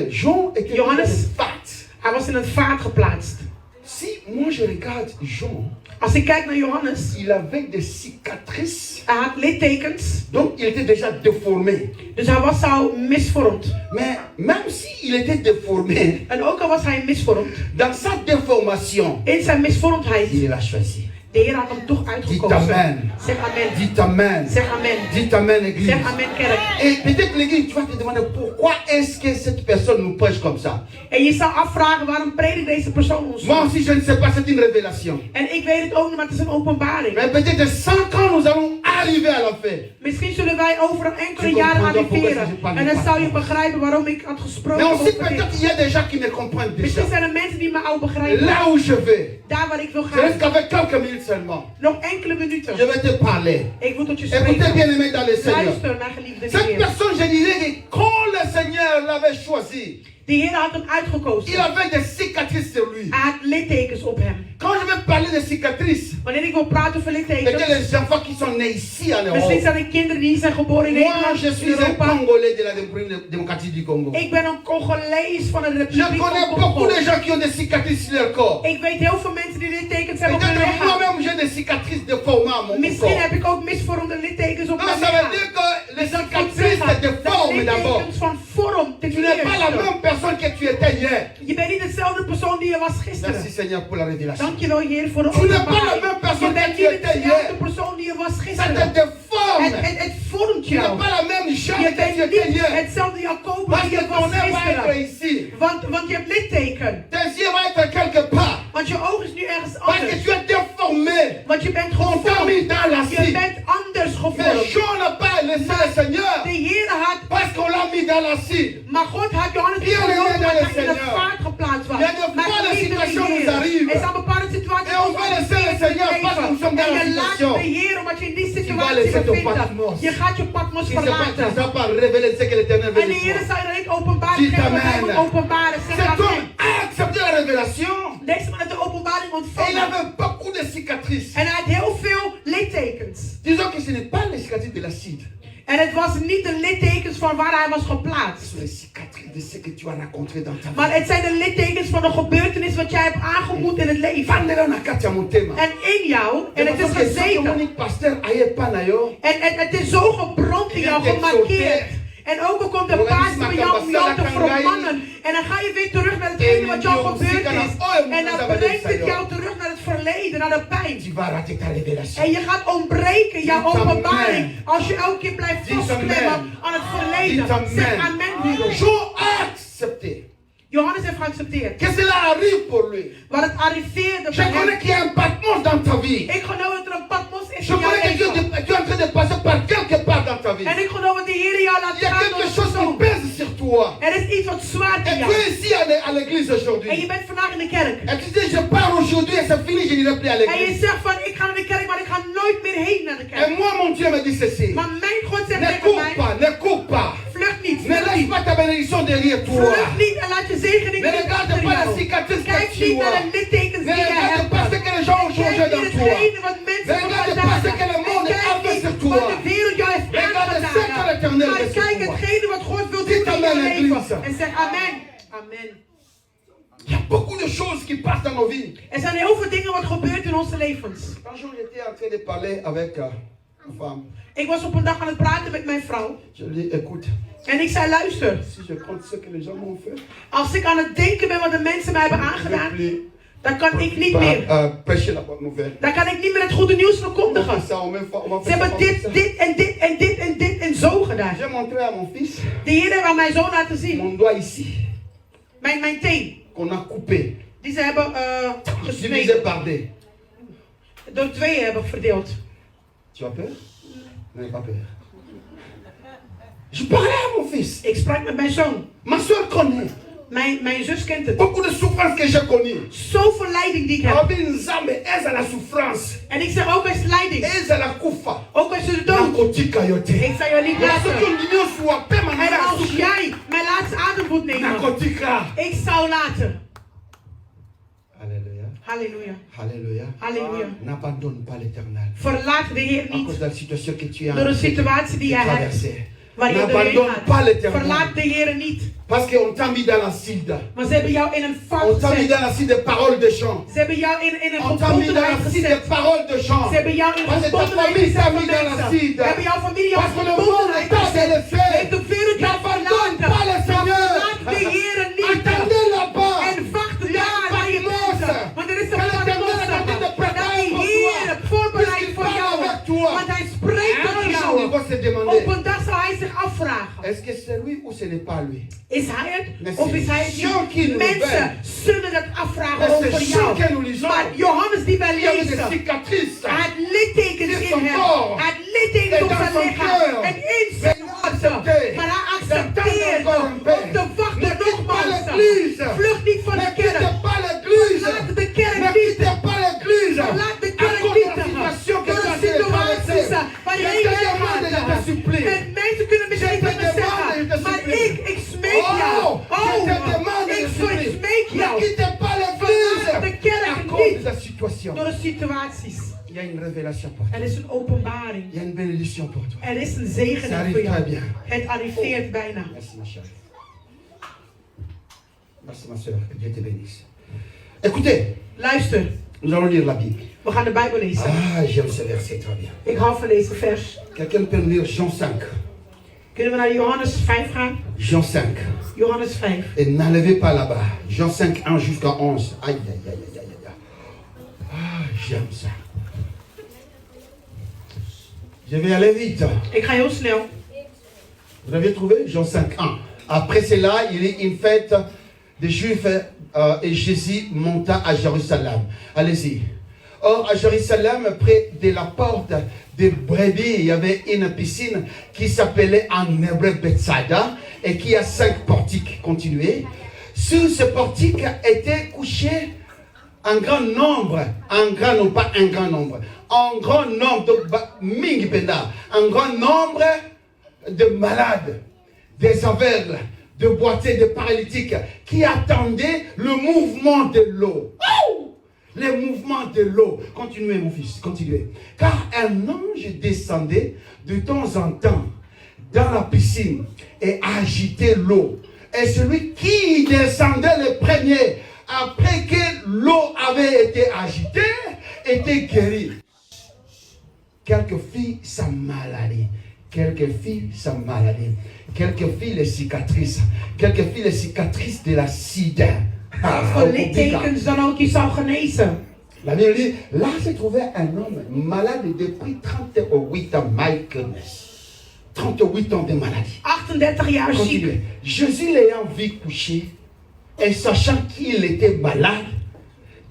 Jean était dans Johannes. le fat. Hij was in een vaat geplaatst. Si moi je regarde Jean, Als ik kijk naar Johannes, il avait des cicatrices. hij had littekens. Donc il était déjà déformé. Dus hij was al misvormd. Mais même s'il était déformé, En ook al was hij misvormd, dans sa déformation, in zijn misvormdheid, il l'a choisi. de Heer had hem toch Dites uitgekozen. Amen. Zeg amen. Dites Amen. Zeg amen. Dites Amen, Église. Zeg amen, kerk. Et peut-être l'Église, tu vas te demander pourquoi est-ce que cette personne nous prêche comme ça. En je zou afvragen, waarom predikt deze persoon ons? Moi aussi, je ne sais pas, c'est une révélation. En ik weet het ook niet, maar het is een openbaring. Mais peut-être de 5 ans, nous allons arriver à la fin. Misschien zullen wij over enkele jaren arriveren. En dan zou je begrijpen waarom ik had gesproken Mais aussi, over dit. peut-être qu'il y a des gens qui me comprennent déjà. Misschien zijn er mensen die me al begrijpen. Là où je vais, Daar waar ik wil je reste gaan. qu'avec quelques minutes seulement. Nog enkele minuten. Je vais te parler. Ik wil tot je Écoutez, spreken. bien-aimés dans le Seigneur. Luister, mijn geliefde Cette Heer. personne, je dirais que quand le Seigneur l'avait choisi, De Heer had hem il uitgekozen. avait des cicatrices sur lui. Hij had littekens op hem. Quand je vais parler de cicatrices, Wanneer ik wil praten over peut-être littekens. les enfants qui sont nés ici en Misschien Europe. zijn er kinderen die zijn geboren in Moi, Nederland, je in suis un Europa. Congolais de la démocratie du Congo. Ik ben een Congolees van de Je Republiek connais van beaucoup Congo. de gens qui ont des cicatrices sur leur corps. Ik weet heel veel mensen die littekens hebben op hun Peut-être lichaam. moi-même j'ai des cicatrices déformées à mon Misschien corps. heb ik ook misvormde littekens op Donc mijn ça veut lichaam. dire que les Dus dat wil cicatrices zeggen se dat déforment d'abord. littekens van vorm ten Tu n'es pas la eerste. même personne que tu étais hier. Je bent niet dezelfde persoon die je was Merci gisteren. Seigneur pour la révélation. Dankjewel Heer voor de Tu n'es pas la openbaring. même Je personne que bent tu niet étais dezelfde hier. persoon die je was Ça te gisteren. déforme. Het vormt Tu n'es jou. pas la même Jean Je que tu bent étais niet hier. hetzelfde Jacobus Parce die que je ton was œil va être gisteren. ici. Want je hebt litteken. Tes yeux vont être quelque part. Want je oog is nu ergens Parce que anders. tu es déformé. Want je bent On t'a gevormd. mis dans Je l'acide. bent anders Mais gevormd. Jean n'a pas laissé le Seigneur. De Heer had, Parce qu'on l'a mis dans l'acide. maar God had Johannes niet Bien aimé geloofd dans dat le hij in de Seigneur. vaart geplaatst was. Il y a des Maar fois, les geliefde situations Heer, nous arrivent. er zijn bepaalde situaties Et on va laisser le Seigneur parce que nous sommes dans la en je laat situation. de Heer omdat je in die vas situatie laisser ton bevindt. Patmos. Je gaat je Patmos Il ne verlaten. s'est pas révélé ce que l'Éternel veut En de de Heer toi. zal je dan niet openbaar Dis geven wat hij amen. moet openbaren. Zeg Cet amen. homme a accepté la révélation. Deze man heeft de openbaring Et il ontvangen. avait beaucoup de cicatrices. En hij had heel veel littekens. Disons que ce n'est pas les cicatrices de l'acide. En het was niet de littekens van waar hij was geplaatst. Ce sont les cicatrices de ce que tu as rencontré dans ta vie. Maar het zijn de littekens van de gebeurtenis wat jij hebt aangemoet in het leven. En in jou, en het is gezeten. En het is zo gebrand in jou, gemarkeerd. En ook al komt de paas bij jou om jou te vermannen. En dan ga je weer terug naar hetgene wat jou gebeurd is. En dan brengt het jou terug naar het verleden, naar de pijn. En je gaat ontbreken, jouw openbaring. Als je elke keer blijft vastklemmen aan het verleden. Zeg amen, Hugo. Johannes heeft geaccepteerd. Que cela arrive pour lui. Wat het arriveerde Je connais qu'il y a un Patmos dans ta vie. Ik geloof dat er een Patmos is Je in jouw connais que leven. tu es en train de passer par quelque part dans ta vie. En ik geloof dat de Heer jou laat Il y a gaan quelque door chose qui pèse sur toi. Er is iets wat zwaar in Et jou. tu es ici à l'église En aujourd'hui. je bent vandaag in de kerk. Et tu dis, je pars aujourd'hui et c'est fini, je n'irai plus à En je l'église. zegt van, ik ga naar de kerk, maar ik ga nooit meer heen naar de Et kerk. moi, mon Dieu me dit ceci. Maar mijn God zegt Ne tegen cours mij, pas, ne cours pas. vlucht niet, Ne vlucht laisse niet. pas ta bénédiction derrière toi. Vlucht niet en laat je zegening Ne niet regarde achter pas la jou. cicatrice Kijk que tu niet naar as. de littekens Ne die je regarde hebt. pas ce que les gens ont changé Kijk dans niet toi. hetgene wat mensen Ne hebben regarde gedaan. pas ce que le monde En a kijk fait niet sur wat toi. de wereld jou heeft Regarde ce que aangedaan. l'Éternel Maar fait sur kijk toi. hetgene wat God wil Dites doen in amen, jouw leven. l'église. En zeg amen. Amen. Il y a beaucoup de choses qui passent dans nos vies. Er zijn heel veel dingen wat gebeurt in onze levens. Un jour, j'étais en train de parler avec une femme. Ik was op een dag aan het praten met mijn vrouw. Je lui dis, écoute, En ik zei, luister. si je compte ce que les gens m'ont fait, Als ik aan het denken ben wat de mensen mij hebben je ne aangedaan, vais dan kan ik niet plus meer. prêcher la bonne nouvelle. Dan kan ik niet meer het goede nieuws verkondigen. On fait ça, on va Ze faire hebben ça, dit en dit en dit en dit en zo gedaan. J'ai montré à mon fils De Heer heeft aan mijn zoon laten zien. mon doigt ici, Mijn teen. qu'on a coupé, Die ze hebben divisé gesneden. par deux. Door tweeën hebben verdeeld. Tu as peur? N'aie pas peur. Je parlais à mon fils. Ik sprak met mijn zoon. Ma soeur connaît. Mijn zus kent het. Beaucoup de souffrances que j'ai connues. Zoveel leiding die ik heb. Rabbi Nzambe, elle a la souffrance. En ik zeg ook als leiding. Elle a la kufa. Ook als je de dood. Nakotika yote. Ik zou jou niet La laten. soeur qui nous soit paix En als jij mijn laatste ademvoet neemt. Nakotika. Ik zou laten. Alléluia. Halleluja. Alléluia. Halleluja. N'abandonne pas l'éternel. Verlaat de Heer À cause niet. de la situation que tu as Door de situatie die jij hebt. traversée. Waar je doorheen N'abandonne pas gaat. l'éternel. Verlaat de Heer niet. Parce qu'on t'a mis dans l'acide. Maar ze hebben jou in een On vak t'a mis gezet. dans l'acide des paroles de chant. Ze hebben jou in een On t'a mis dans gebondenheid l'acide des gezet. paroles de chant. Ze hebben jou in Parce een que ta gebondenheid famille gezet t'a van mis dans mensen. l'acide. Ze hebben jouw familie jou Parce in que le monde gebondenheid t'a gezet. le fait. Heeft de wereld jou N'abandonne verlaten. pas le Seigneur. Verlaat de Heer niet. Attendez là-bas. En wacht Il y a daar waar je Patmos. bent. Want er is Que een l'Éternel a Patmos. dit de Dat préparer de pour Heer toi. voorbereidt Puisqu'il voor parle jou. avec toi. Want hij spreekt tot Un jour, il va jou. se Op demander, een dag zal hij zich afvragen. est-ce que c'est lui ou ce n'est pas lui? Is hij het Mais of c'est is hij het les gens qui niet? nous Mensen veulent. zullen dat afvragen Mais over c'est jou. gens que nous lisons. Maar Johannes die wij Il y avait des lezen, cicatrices. hij had littekens Sur in son hem. corps. Hij had littekens Et op dans zijn son lichaam. cœur. En in zijn Mais il a harten. accepté. Maar hij D'attendre accepteerde encore un peu. om te wachten Ne quitte pas nogmaals. l'église. Vlucht niet van Ne de quittez kerk. pas l'église. Laat de kerk Ne niet. quittez pas l'église. Laat de À kerk cause niet. de la situation que Door tu de as traversée. situaties waar je Je heen te demande, je te gaat. supplie. En mensen kunnen misschien Je te niet meer demande, je te zeggen. Maar supplie. ik smeek jou. Je te demande, Ik je supplie. smeek Ne jou. quittez pas l'église. Verlaat de kerk À cause de niet. la situation. Door de situaties. Il y a une révélation pour toi. Er is een openbaring. Il y a une bénédiction pour toi. Er is een Ça zegen arrive voor très jou. bien. Het arriveert bijna. Merci ma chérie. Merci ma soeur. Que Dieu te bénisse. Écoutez, Luister, nous allons lire la Bible. we gaan de Bijbel lezen. Ah, j'aime ce verset très bien. Ik hou van deze vers. Quelqu'un peut lire Jean 5. Kunnen we naar Johannes 5 gaan? Jean 5. Johannes 5. Et n'enlevez pas là-bas. Jean 5, 1 jusqu'à 11. Aïe, aïe, aïe, aïe, aïe, aïe. Ah, j'aime ça. Je vais aller vite. Ik ga heel snel. Vous l'avez trouvé? Jean 5, 1. Après cela, il y a une fête des Juifs et Jésus monta à Jérusalem. Allez-y. Or, à Jérusalem, près de la porte des brebis, il y avait une piscine qui s'appelait en hébreu Bethsaida et qui a 5 portiques. Continuez. Sur ce portique était couché un grand nombre, un grand nombre, donc Ming Penda, un grand nombre de malades, des aveugles, de boiteux, de paralytiques qui attendaient le mouvement de l'eau. Oh! Les mouvements de l'eau. Continuez, mon fils, continuez. Car un ange descendait de temps en temps dans la piscine et agitait l'eau. Et celui qui descendait le premier, après que l'eau avait été agitée, était guéri. Quelques filles sa maladie. Quelques filles sa maladie. Quelques filles les cicatrices. Quelques filles les cicatrices de la sida. Littekens dan ook je zou genezen. La Bible dit, là se trouvait un homme malade depuis 38 ans, my goodness. 38 ans de maladie. 38 jaar ziek. Jésus l'ayant vu coucher et sachant qu'il était malade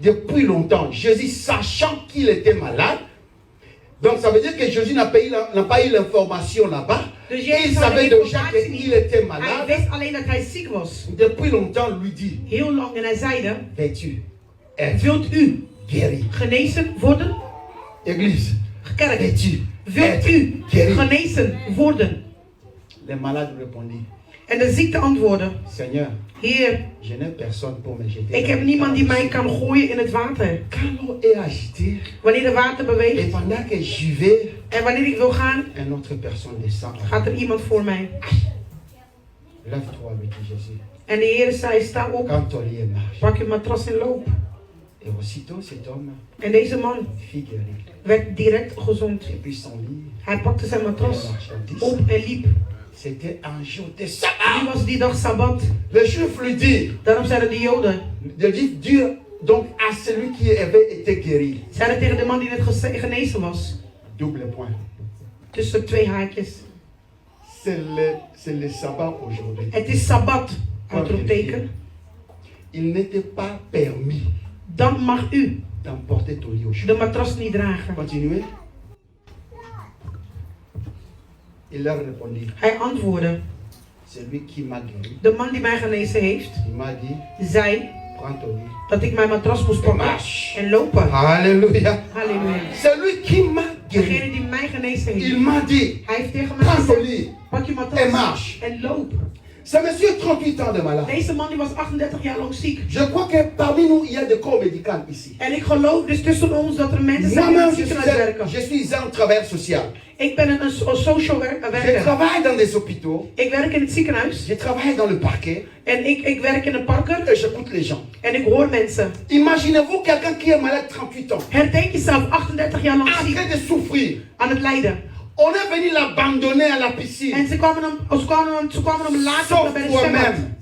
depuis longtemps, Jésus sachant qu'il était malade, donc ça veut dire que Jésus n'a pas eu l'information là-bas. Dus Il Jezus had de savait déjà informatie qu'il niet. était Hij malade. wist alleen dat hij ziek was. Depuis longtemps, lui dit, Heel lang. En hij zeide, veux-tu être wilt u guéri? genezen worden? Église, Kerk, veux-tu wilt être u guéri? genezen worden? Les malades répondirent, En de ziekte antwoordde, Seigneur, Heer, je n'ai personne pour me jeter. ik heb niemand die mij kan gooien in het water. Quand l'eau est agitée, Wanneer de water et beweegt pendant que j'y vais, en wanneer ik wil gaan, une autre personne descend. gaat er iemand voor mij. Lève-toi avec Jésus. En de Heer zei, sta op, Quand ton lit est marche. pak je matras en loop. Et aussitôt cet homme En deze man fit guérir. werd direct gezond. Et puis son lit, Hij pakte zijn il matras marchandise. op en liep. C'était un jour de Nu sabbat. was die dag Sabbat. Les Juifs lui disent, Daarom zeiden de Joden, de dire Dieu donc à celui qui avait été guéri. zeiden tegen de man die net genezen was. Double point. Tussen twee haakjes. C'est le sabbat aujourd'hui. Het is Sabbat, uitroepteken. Il n'était pas permis Dan mag u d'emporter ton lit au de chemin. matras niet dragen. Continuez. Il leur répondit, Hij antwoordde, celui qui m'a guéri, de man die mij genezen heeft, il m'a dit, zei prends ton lit. dat ik mijn matras moest pakken en lopen. Alléluia. Halleluja. Celui qui m'a guéri, Degene die mij genezen il heeft, m'a dit, hij heeft tegen mij prends ton gezegd, lit. pak je En matras marche. en loop. Ce monsieur 38 ans de malade. Deze man die was 38 jaar lang ziek. Je crois que parmi nous, il y a des corps médicaux ici. En ik geloof dus tussen ons dat er mensen zijn die in Moi-même, het ziekenhuis werken. je suis un travailleur social. Ik ben een social Je werker. travaille dans des hôpitaux. Ik werk in het ziekenhuis. Je travaille dans le parquet. En ik werk in een parker. Et j'écoute les gens. En ik hoor mensen. Imaginez-vous quelqu'un qui est malade 38 ans. Herdenk jezelf 38 jaar lang En ziek. train de souffrir. Aan het lijden. On est venu l'abandonner à la piscine. En ze kwamen hem laten Sauf bij de zwembad. toi-même.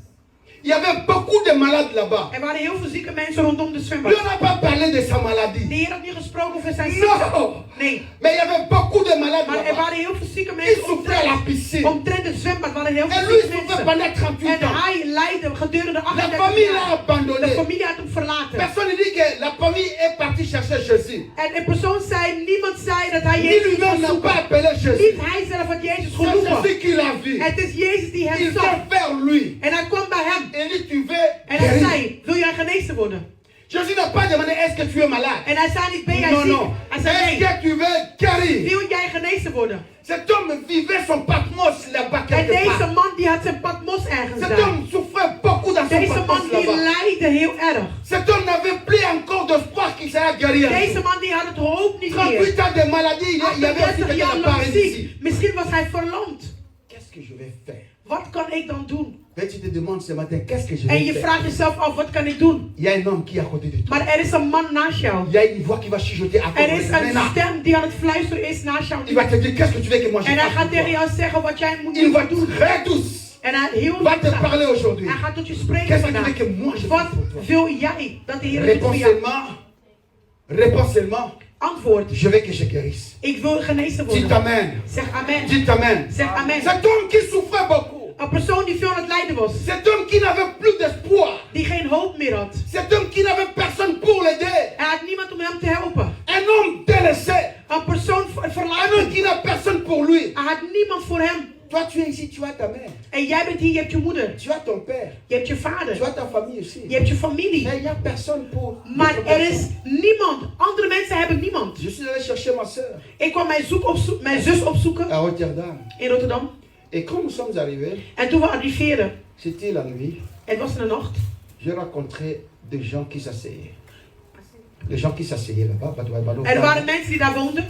Il y avait beaucoup de malades là-bas. Er waren heel veel zieke mensen rondom de Dieu zwembad. n'a pas parlé de sa maladie. De Heer had niet gesproken over zijn ziekte. Non. Nee. Mais il y avait beaucoup de malades Maar er là-bas. waren heel veel zieke Ils mensen souffraient à la piscine. omtrent het zwembad. Waren heel Et veel lui zieke souffrait mensen. pendant 38 En ans. hij leidde gedurende La 38 famille l'a jaar. De abandonné. familie had hem verlaten. Personne ne dit que la famille est partie chercher Jésus. En een persoon zei, niemand zei dat hij Ni Jezus lui-même ging n'a pas zoeken. appelé Jésus. Niet hij zelf had Jezus C'est geroepen. Jésus qui l'a vu. Het is Jezus die hem Il zag. vient vers lui. En hij kwam bij hem. Et dit, tu veux En hij guérir. zei, wil jij genezen worden? Jésus n'a pas demandé, est-ce que tu es malade? En hij zei niet, ben jij Non, ziek? non. Hij zei, Est-ce nee, que tu veux guérir? wil jij genezen worden? Cet homme vivait son Patmos là-bas En quelque deze part. man die had zijn Patmos ergens Cet daar. homme souffrait beaucoup dans son Deze man Patmos die là-bas. leidde heel erg. Cet homme n'avait plus encore d'espoir qu'il serait guéri. Deze man die had het hoop niet meer. 38 ans de maladie, il y avait aussi 38 quelqu'un jaar qui lang apparaît ziek. ici. Misschien was hij verlamd. Qu'est-ce que je vais faire? Wat kan ik dan doen? Mais tu te demandes ce matin, qu'est-ce que je En vais je faire? vraagt jezelf af, wat kan ik doen? Il y a un homme qui est à côté de toi. Maar er is een man naast jou. Il y a une voix qui va chuchoter à Er côté is de een toi. stem die aan het fluisteren is naast jou. Il va te dire, qu'est-ce que tu veux que moi je En hij fasse gaat pour tegen toi? jou zeggen wat jij moet Il va doen. très douce. En hij heel Va te zacht. parler aujourd'hui. Hij gaat tot je spreken Qu'est-ce que tu veux vandaag. que moi je Wat fasse pour toi? wil jij dat de Heer doet voor Réponds jou? seulement. Réponds seulement. Antwoord. Je veux que je guérisse. Ik wil genezen Dites worden. amen. Zeg amen. Dites amen. Zeg amen. Cet homme qui souffrait beaucoup. Een persoon die veel aan het lijden was. Cet homme qui n'avait plus d'espoir. Die geen hoop meer had. Cet homme qui n'avait personne pour l'aider. Hij had niemand om hem te helpen. Un homme délaissé. Een persoon Un homme verlaten. qui n'a personne pour lui. Hij had niemand voor hem. Toi, tu es ici, tu as ta mère. En jij bent hier, je hebt je moeder. Tu as ton père. Je hebt je Tu vader. as ta famille aussi. Je hebt je familie. Mais il n'y a personne pour. Maar l'autre er personne. is niemand. Andere mensen hebben niemand. Je suis allé chercher ma soeur Ik kwam mijn zus opzoeken à Rotterdam. in Rotterdam. Et quand nous sommes arrivés, En toen we arriveerden, c'était la nuit, het was in de nacht. j'ai rencontré des gens qui s'asseyaient. Les gens qui s'asseyaient là-bas. Er waren mensen die daar woonden.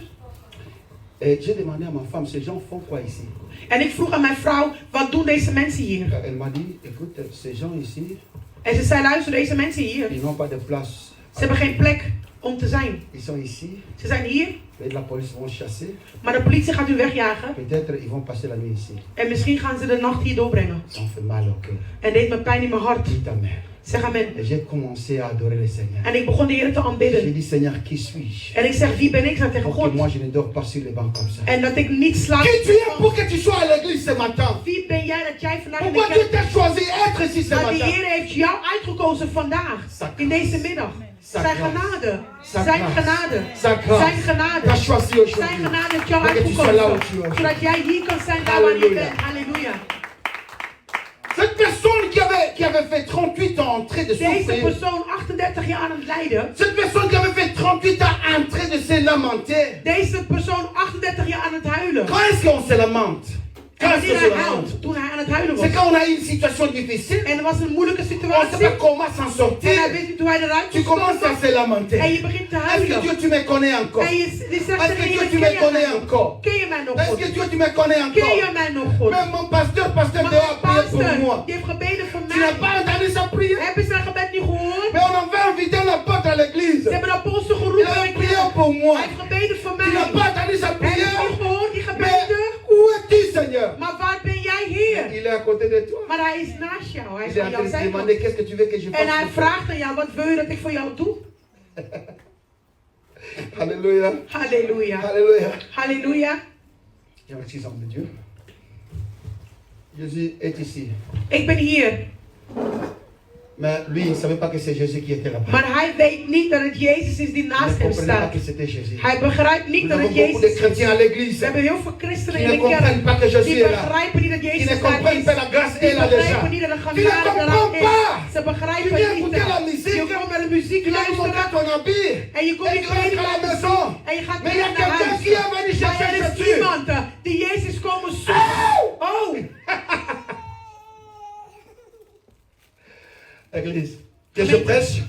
Et j'ai demandé à ma femme, ces gens font quoi ici? En ik vroeg aan mijn vrouw, wat doen deze mensen hier? Elle m'a dit, écoute, ces gens ici, En ze zei, luister, deze mensen hier, ils n'ont pas de place. ze hebben geen plek om te zijn. Ils sont ici, Ze zijn hier, et la police vont chasser. maar de politie gaat u wegjagen. Peut-être ils vont passer la nuit ici. En misschien gaan ze de nacht hier doorbrengen. Ça me fait mal au cœur. En deed me pijn in mijn hart. Dites amen. Zeg amen. Et j'ai commencé à adorer le Seigneur. En ik begon de Heer te J'ai aanbidden. dit, Seigneur, qui suis-je? En ik zeg, wie ben ik? Zeg tegen Pour que God. moi je ne dors pas sur les bancs comme ça. En dat ik niet slaap. Qui tu es pour que tu sois à l'église ce matin? Wie ben jij dat jij vandaag in de Pourquoi Dieu kerk... t'a choisi d'être ici ce Maar de matin? Heer heeft jou uitgekozen vandaag. In deze middag. Zijn genade. Zijn genade. Zijn genade. T'as choisi Zijn aujourd'hui. genade heeft jou Pour que tu sois là où tu uitgekozen. es. Zodat jij hier kan zijn daar waar je Halleluja. bent. Halleluja. Cette personne qui avait fait 38 ans en train de Deze souffrir. persoon 38 jaar aan het lijden. Cette personne qui avait fait 38 ans en train de se lamenter. Deze persoon 38 jaar aan het huilen. Quand est-ce qu'on se lamente? En Quand est-ce wanneer qu'on se hij lamente? huilt, toen hij aan het huilen was. C'est quand on a une situation difficile. En er was een moeilijke On ne sait situatie. pas comment s'en En sortir. hij wist niet hoe hij eruit Tu moest commences à komen. se lamenter. En je begint te Est-ce que huilen. Dieu tu me connais encore? En je zegt Est-ce que tegen Dieu je, tu me connais encore? ken je mij nog Est-ce God? que Dieu tu me connais Ken encore? je mij nog God? Même mon pasteur Maar Deo a mijn prié pour pastor, moi. die heeft gebeden voor Tu n'as mij. pas entendu sa prière? Heb je zijn gebed niet gehoord? Mais on avait invité un apôtre à l'église. Ze hebben de apostel Il geroepen. a in de prié kerk. pour moi. Hij heeft gebeden voor Tu n'as mij. pas entendu sa Heb je het prière? niet gehoord, die Mais gebeden? où es-tu, Seigneur? Maar waar ben jij hier? Il est à côté de toi. Maar hij is naast jou. Hij is Il est aan en jouw train de te zijkant. demander qu'est-ce que tu veux que je En hij fasse. pour toi. vraagt aan jou, wat wil je dat ik voor jou doe? Alléluia. Halleluja. Alléluia. Halleluja. Je remercie l'homme de Dieu. Jésus est ici. Ik ben hier. Mais lui, il ne savait pas que c'est Jésus qui était là-bas. Maar hij weet niet dat het Jezus is die Il naast ne hem comprenait pas staat. que c'était Jésus. Hij begrijpt niet Nous dat avons het beaucoup de Jezus is. chrétiens à l'église We hebben heel veel christenen qui in ne de kerk. comprennent pas que Jésus Die est là. begrijpen niet dat Qui Jezus ne daar comprennent is. pas la grâce Die est là déjà. begrijpen niet dat de Tu ne genade er al comprends pas. is. Ze begrijpen Tu viens niet écouter la dat. musique. Je komt naar de muziek Tu vas monter luisteren. ton habit. En je komt Et je tu rentres à la kleding maison. en je gaat Mais il y a weer naar quelqu'un huis. qui est venu Maar chercher er is Jésus. iemand die Jezus komen zoeken. Oh! Église, que je prêche.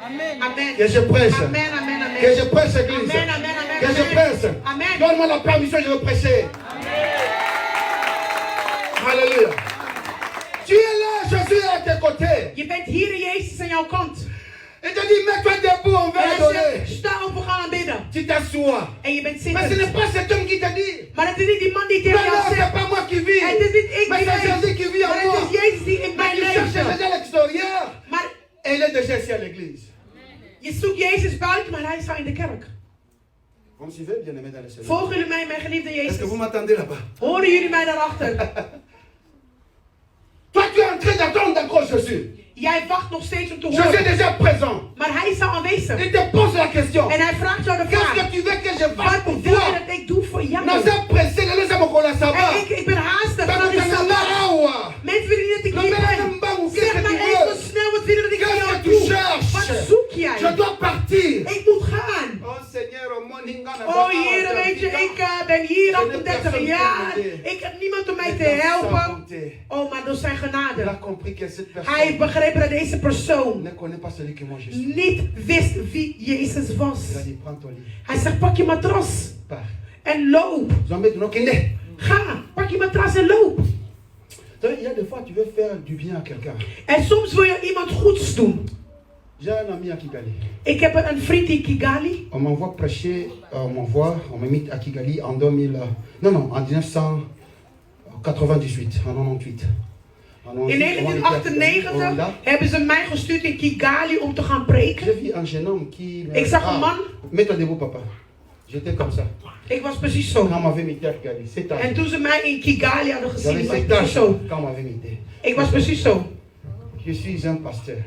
Amen. Que je prêche. Amen, amen, amen. Que je prêche, église. Amen, amen, amen. Que je prêche. Amen. Donne-moi la permission, je veux prêcher. Alléluia. Tu es là, Jésus est à tes côtés. Je bent hier en Jezus aan jouw kant. Il te dit, mets-toi debout, on va En hij adorer. zegt, sta op, we gaan aanbidden. Tu t'assois. En je bent Mais ce zittend. n'est pas cet homme qui te dit. Maar het is niet die man die Non, tegen jou non, c'est zegt. pas moi qui vis. Het is niet ik Mais die c'est Jésus leef. qui vit en Maar moi. het is Jezus die in Mais mij tu cherches leeft. déjà à l'extérieur. Maar Et il est déjà ici à l'église. je zoekt Jezus buiten, maar hij is al in de kerk. Vous me suivez, bien aimé dans le Seigneur? Volgen jullie mij, mijn geliefde Est-ce que Jezus? vous m'attendez là-bas? Horen jullie mij daarachter? Toi, tu es en train d'attendre encore Jésus. Jij wacht nog steeds om te Jésus est horen. déjà présent. Maar hij is al aanwezig. Il te pose la question. En hij vraagt jou de Qu'est-ce vraag. que tu veux que je fasse Wat pour wil je toi? dat ik doe voor jou? Nous sommes pressés, les gens me ça va. En ik ben haastig. T'as Dat dit is que zo. là, Mensen willen niet dat ik Non, hier mais là, ben. Mbangou, Zeg qu'est-ce maar que tu even veux? snel, wat willen dat ik voor Qu'est-ce jou que tu doe? cherches? Wat zoek jij? Je dois partir. Ik moet gaan. Oh Seigneur, au monde, Oh Heer, weet je, ik ben hier 38 jaar. Ik heb niemand om mij te helpen. Oh, maar door zijn Il a genade. compris que cette Hij personne heeft begrepen dat deze persoon ne connaît pas celui que moi je suis. niet wist wie Jezus was. Il a dit, prends ton lit. Hij zegt, pak je matras Pars. en loop. Zombie, tu n'as qu'un nez. Ga, pak je matras en loop. Il y a des fois, tu veux faire du bien à quelqu'un. En soms wil je iemand goeds doen. J'ai un ami à Kigali. Ik heb een vriend in Kigali. On m'envoie prêcher, on m'a mis à Kigali en 2000, en 1998, en 98. In 1998 hebben ze mij gestuurd in Kigali om te gaan preken. J'ai vu un jeune homme qui... Ik zag een man. Mets-toi debout, papa. J'étais comme ça. Ik was precies zo. Quand on m'avait mis à Kigali, c'est tard. En toen ze mij in Kigali hadden gezien, J'avais was ik 7 precies ans zo. quand on m'avait mis. Ik was precies zo. Je suis un pasteur.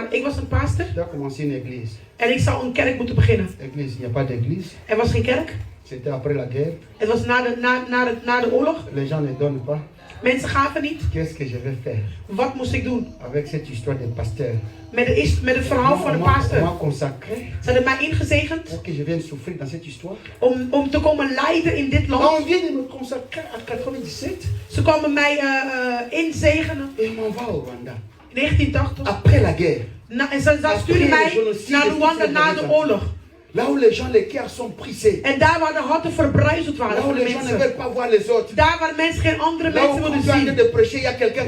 Ik was een pastor Je dois commencer une église. en ik zou een kerk moeten beginnen. Église, il n'y a pas d'église. Er was geen kerk. C'était après la guerre. Het was na de oorlog. Les gens ne donnent pas. Mensen gaven niet. Qu'est-ce que je vais faire Wat moest ik doen? avec cette histoire de pasteur? Met het verhaal van de On m'a pastor. consacré Ze hadden mij ingezegend pour que je vienne souffrir dans cette histoire. om te komen lijden in dit land. On vient de me consacrer à 97 Ze kwamen mij inzegenen et on m'envoie au Rwanda. in 1980. Après la guerre. En ze stuurde mij naar Rwanda na de oorlog. Là où les gens, les cœurs sont brisés. En daar waar de harten verbrijzeld waren Là où voor de les gens ne mensen. veulent pas voir les autres. Daar waar mensen geen andere Là où mensen quand willen tu es en train zien. de prêcher, il y a quelqu'un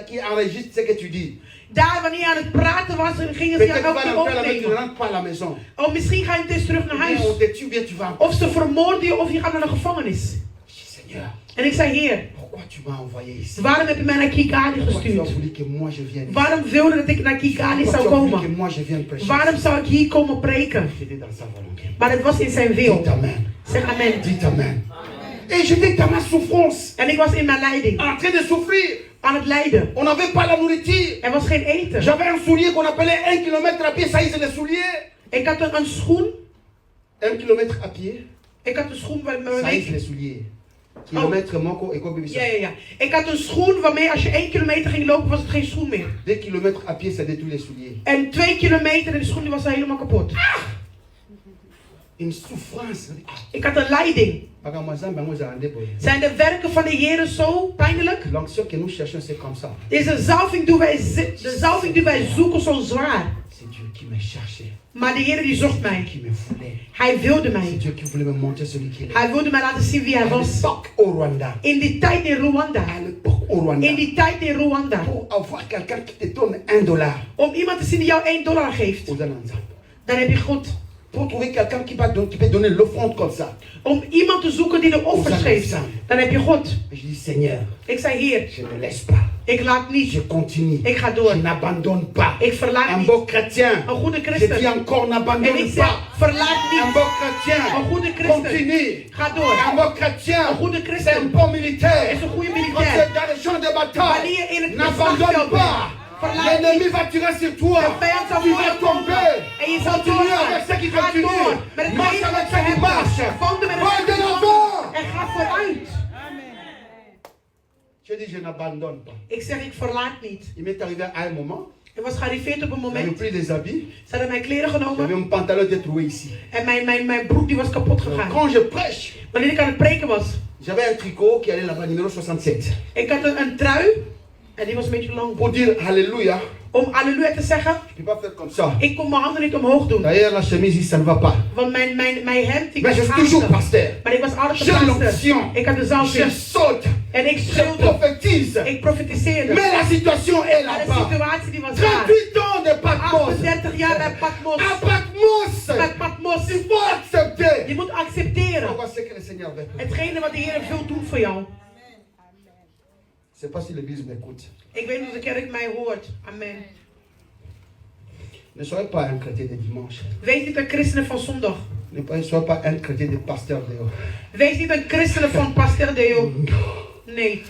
qui enregistre ce que tu dis. Daar wanneer je aan het praten was, gingen ze Peut-être jou que tu vas elke rentrer à la maison, tu ne opnemen. rentres pas à la maison. Oh, misschien ga je meteen terug naar Bien, huis. on te tue, bien tu vas. Of ze vermoorden je of je gaat naar de gevangenis. Seigneur, En ik zei, Heer, pourquoi tu m'as envoyé ici? waarom heb je mij naar Kigali Pourquoi tu as gestuurd? voulu que moi je vienne ici? Waarom wilde dat ik naar Kigali Pourquoi zou tu as voulu que komen? moi je vienne prêcher? Waarom zou ik hier komen preken? C'était dans sa volonté. Maar het was in zijn wil. Dites amen. Zeg amen. Dites amen. Et j'étais dans ma souffrance, En ik was in mijn leiding. en train de souffrir. Aan het lijden. On n'avait pas la nourriture. Er was geen eten. J'avais un soulier qu'on appelait 1 km à pied. Ça y est, c'est le soulier. Ik had een schoen. 1 km à pied. Ik had een schoen waar Ça y est, c'est le soulier. Kilomètre moko et quoi Ja. Ik had een schoen waarmee als je 1 kilometer ging lopen was het geen schoen meer. 2 km à pied, ça détruit les souliers. En 2 kilometer en de schoen die was helemaal kapot. Une souffrance. Ik had een leiding. Zijn de werken van de Heer zo pijnlijk? L'onction que nous cherchons, c'est comme ça. De zalving die wij zoeken zo zwaar. C'est Dieu qui me cherchait. Maar de Heer die zocht mij. Qui me voulait. Hij wilde C'est mij. Dieu qui voulait me montrer celui qu'il est. Hij wilde mij laten zien wie hij À was. l'époque au Rwanda. In die tijd in Rwanda. À l'époque au Rwanda. In die tijd in Rwanda. Pour avoir quelqu'un qui te donne $1. Om iemand te zien die jou $1 geeft. Aux Ananzam. Dan heb je God. Pour trouver quelqu'un qui peut donner l'offrande comme ça. Om iemand te zoeken die de offers geeft. Dan heb je God. Je dis Seigneur. Ik zei Heer. Je ne laisse pas. Ik laat niet. Je continue. Ik ga door. Je n'abandonne pas. Ik verlaat Un niet. bon chrétien. Een goede Je dis christen. encore, En n'abandonne ik zeg pas. verlaat Un niet. bon chrétien. Een goede christen. Continue. Ga door. Un bon chrétien. Een goede C'est un christen. bon militaire. Is een goede Quand tu militair. es dans les champs de bataille, Wanneer je in het n'abandonne slagveld pas. bent. Verlaat L'ennemi niet. va tirer sur toi. De vijand zal Tu voor je vas komen. tomber. En je zal Continue doorgaan. avec ceux qui Ga continuent. door. Met het Marche leven avec wat ceux je qui hebt. marchent. Wandel met Va het de l'avant. en ga vooruit. Je dis, je n'abandonne pas. Ik zeg ik verlaat niet. Il m'est arrivé à un moment, Ik was gearriveerd op een j'avais moment. pris des habits, Ze hadden mijn kleren j'avais genomen. mon pantalon détruit ici. En mijn broek die was kapot Donc, gegaan. quand je prêche, Wanneer ik aan het preken was. j'avais un tricot qui allait là-bas, numéro 67. Ik had een trui. En die was een beetje lang. Pour dire Alléluia, Om halleluja te zeggen. je ne peux pas faire comme ça. Ik kon mijn handen niet omhoog doen. D'ailleurs, la chemise, ça ne va pas. Want mijn hemd, ik Mais je was suis toujours achter. pasteur. Maar ik was altijd J'ai de pastor. l'onction. Ik had de Je zalving. saute. En ik Je schreeuwde. prophétise. Ik profetiseerde. Mais la situation est Maar de là-bas. situatie die was daar. 38 ans de Patmos. 38 jaar bij Patmos. À Patmos. Bij Patmos. Il faut accepter. Je moet accepteren. On va ce que le Seigneur veut. Hetgene wat de Heer wil doen voor jou. Je ne sais pas si l'église m'écoute. Ik weet niet of de kerk mij hoort. Amen. Ne soyez pas un chrétien de dimanche. Wees niet een christen van zondag. Ne soyez pas un chrétien de pasteur Léo. Wees niet een christen van Pasteur Deo. Nee.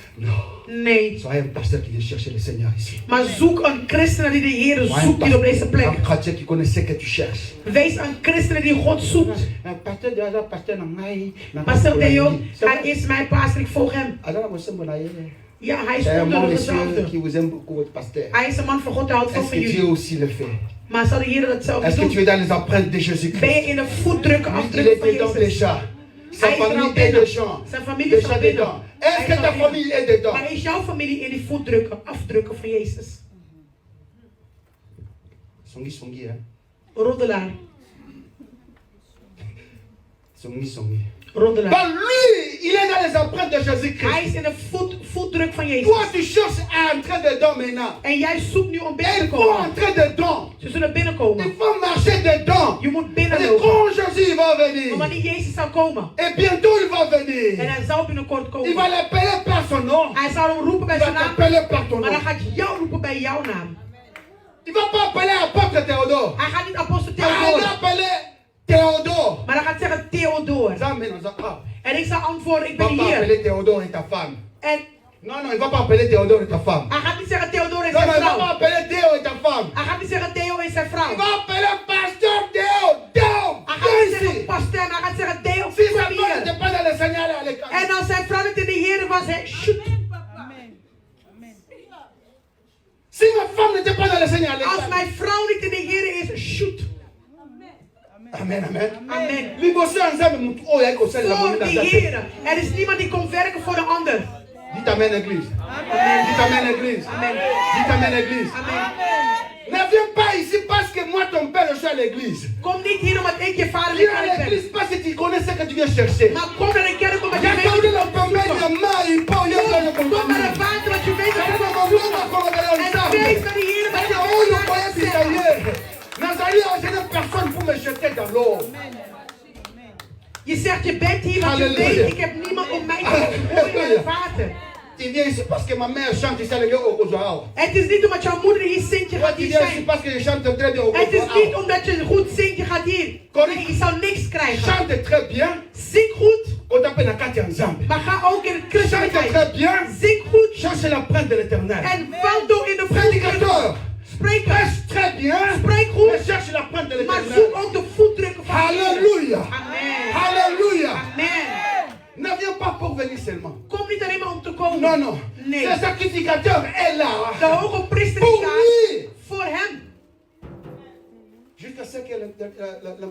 Nee. Soyez un pasteur qui vient chercher le Seigneur ici. Maar zoek een christen die de Heer zoekt hier op deze plek. Un chrétien qui connaît ce que tu cherches. Wees een christen die God zoekt. Un pasteur de la pasteur Nangai. Pasteur Deo, hij is mijn pastor, ik volg hem. Alors, vous savez, Ja, hij is c'est un onder bon de monsieur gezalfde. qui vous aime beaucoup, votre pasteur. Hij is een man van God, hij houdt veel Est-ce van que Dieu jullie. aussi le fait? Maar zal de Heer dat zelf Est-ce que tu doen? es dans les empreintes de Ben je Jésus-Christ? in de voetdrukken, Il afdrukken van est dedans Jezus? déjà. Sa Hij is er al famille est binnen. dedans. Zijn familie is Déjà al binnen. dedans. Est-ce Hij que is al ta binnen. famille est dedans? Maar is jouw familie in die voetdrukken, afdrukken van Jezus? Songi, hein? Roddelaar. Songi. Roddelaar. Donc lui, il est dans les empreintes de Hij Jésus-Christ. is in de voetdruk van Jezus. Toi, tu cherches à entrer dedans maintenant. En jij zoekt nu om binnen Il te faut komen. entrer dedans. Ze zullen Il binnenkomen. faut marcher dedans. Je moet Et binnenlopen. quand Jésus va Maar venir, wanneer Jezus zal komen. et bientôt il va En venir, hij zal binnenkort il komen. va l'appeler par son nom. Hij zal hem roepen bij Il va zijn naam. t'appeler par ton Maar nom. dan gaat jou roepen bij jouw naam. Il ne va pas appeler apôtre Théodore. Hij gaat niet apostel Il va Theodor. appeler Théodore. Maar hij gaat zeggen Theodor. En ik zal antwoorden, ik Il ben ne va pas hier. appeler Théodore et ta femme. En Non, il ne va pas appeler Théodore et ta femme. hij gaat niet zeggen Theodor en Non, zijn il ne va pas vrouw. appeler Théo et ta femme. Hij gaat niet zeggen Theo en zijn Il vrouw. va appeler pasteur Théo. Théo, Hij gaat viens niet zeggen ici. pasteur, maar hij gaat zeggen Theo, Si sa kom femme hier. n'était pas dans le Seigneur, elle est En als zijn vrouw niet in de Heer was, hij shoot. Si ma femme n'était pas dans le Seigneur, elle Als est mijn vrouw niet in de Heer is, shoot. Amen, amen. Amen. Liboso ensemble, mutu oyo ayiko salela Voor monina de nzambe. Heer. Er is niemand die komt werken voor de ander. Dites amen, église. Dites amen, église. Amen. Dites amen, église. Amen. Ne viens pas ton père reçoit à l'église. Kom niet hier omdat ik je vader in de Viens à kerk ben. l'église pas si tu connais ce que tu viens chercher. Maar kom naar de kerk omdat je Il y a weet quand wat même je le pembel, il y a mal, il parle, il y a quand même Kom naar le het water wat je weet pembel. wat je Il y a un moment qu'on En ensemble. wees naar de Heer wat Il y je a un weet moment wat qu'on je est zegt. pitaillé. Nazali a enchaîné personne pour me jeter dans l'eau. Je zegt je bent hier want je Halleluja. weet ik heb niemand om mij te gooien naar het water. Tu viens ici parce que ma mère chante ici au Joao. Het is niet omdat jouw moeder hier zingt, je Toi, gaat tu hier viens ici zijn. parce que je chante très bien au Het is niet Joao. omdat je goed zingt, je gaat hier. Nee, je zou niks krijgen. Chante très bien. Zing goed, On t'appelle la carte en Zambie. maar ga ook in het Chante christelijkheid. très bien. Zing goed Cherche la prête de l'éternel. en wandel in de voetdrukken. Prédicateur. Spreek, Prêche très bien. spreek goed, Mais cherche la prête de maar zoek l'éternel. ook de voetdrukken van de Heer. Alléluia. Amen. Alléluia. Amen. Ne viens pas pour venir seulement. Kom niet alleen maar om te komen. Non, non. Nee. Le sacrificateur est là. De hoge priester Pour staat lui. voor hem. Jusqu'à ce que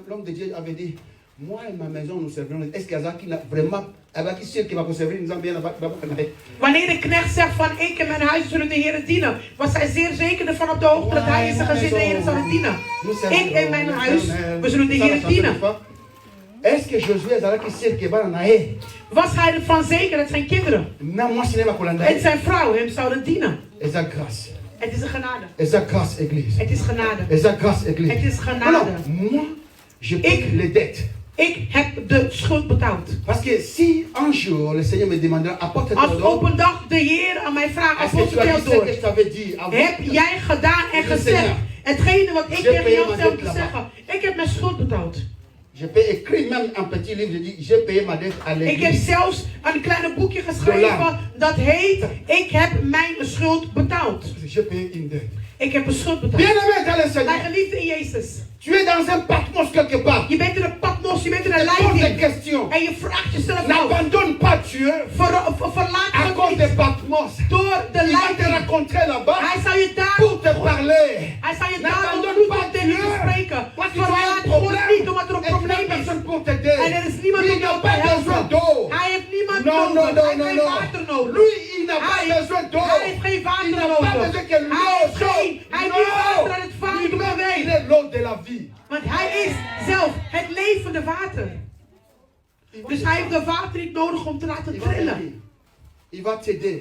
l'homme de Dieu avait dit, moi et ma maison nous servirons. Est-ce qu'il y a qui n'a vraiment, avec qui sûr qui va conserver, nous en bien Wanneer de knecht zegt van ik en mijn huis zullen de Heer dienen, was hij zeer zeker ervan op de hoogte dat hij en zijn gezin de Heer zouden dienen. Ik en mijn huis, we zullen de Heer dienen. Est-ce que Josué est qui sûr qui va en aller? Was hij ervan zeker dat zijn kinderen Non, moi je n'ai pas en zijn vrouw hem zouden dienen? Et ça grâce. Het is een genade. Et ça grâce église. Het is genade. Et ça grâce église. Het is Non, genade. non, moi je paye les dettes. Ik heb de schuld betaald. Parce que si un jour le Seigneur me demandera, apporte Als ton op don, een dag de Heer aan mij vraagt, est-ce que apporte tu as het dit ce door. que je t'avais dit avant? Heb jij gedaan en gezegd hetgene wat ik tegen jou stel te zeggen? Ik heb mijn schuld betaald. Je peux écrire même un petit livre, je dis, j'ai payé ma dette à Ik heb l'église. zelfs een klein boekje geschreven dat heet ik heb mijn schuld betaald. J'ai payé une dette. Ik heb een schuld betaald. Bien-aimé dans le Mijn Seigneur, geliefde in Jezus. tu es dans un Patmos quelque part. Je bent in een Patmos, je bent in Tu een te poses des leiding. questions. En je vraagt jezelf af. N'abandonne pas Dieu Verlaat à God cause niet des Patmos. door de Il va te leiding. rencontrer là-bas Hij zal je daar pour te parler. Hij zal je daar N'abandonne ontmoeten pas om tegen je te Dieu spreken. parce que tu as Verlaat un God problème niet omdat er et een tu n'as probleem is. personne pour t'aider. En er is niemand Lui om n'a jou te pas besoin helpen. d'eau. Hij heeft niemand Non, nodig. non, non, Hij non, heeft geen non. water nodig. Lui, il n'a pas Hij besoin d'eau. heeft geen water Il n'a pas nodig. besoin que l'eau Hij heeft chaude. niet water aan het vaten Lui-même, il beweegt. est l'eau de la vie. Want hij is zelf het levende water. Dus hij heeft de water niet nodig om te laten Il va trillen. t'aider. Il va t'aider.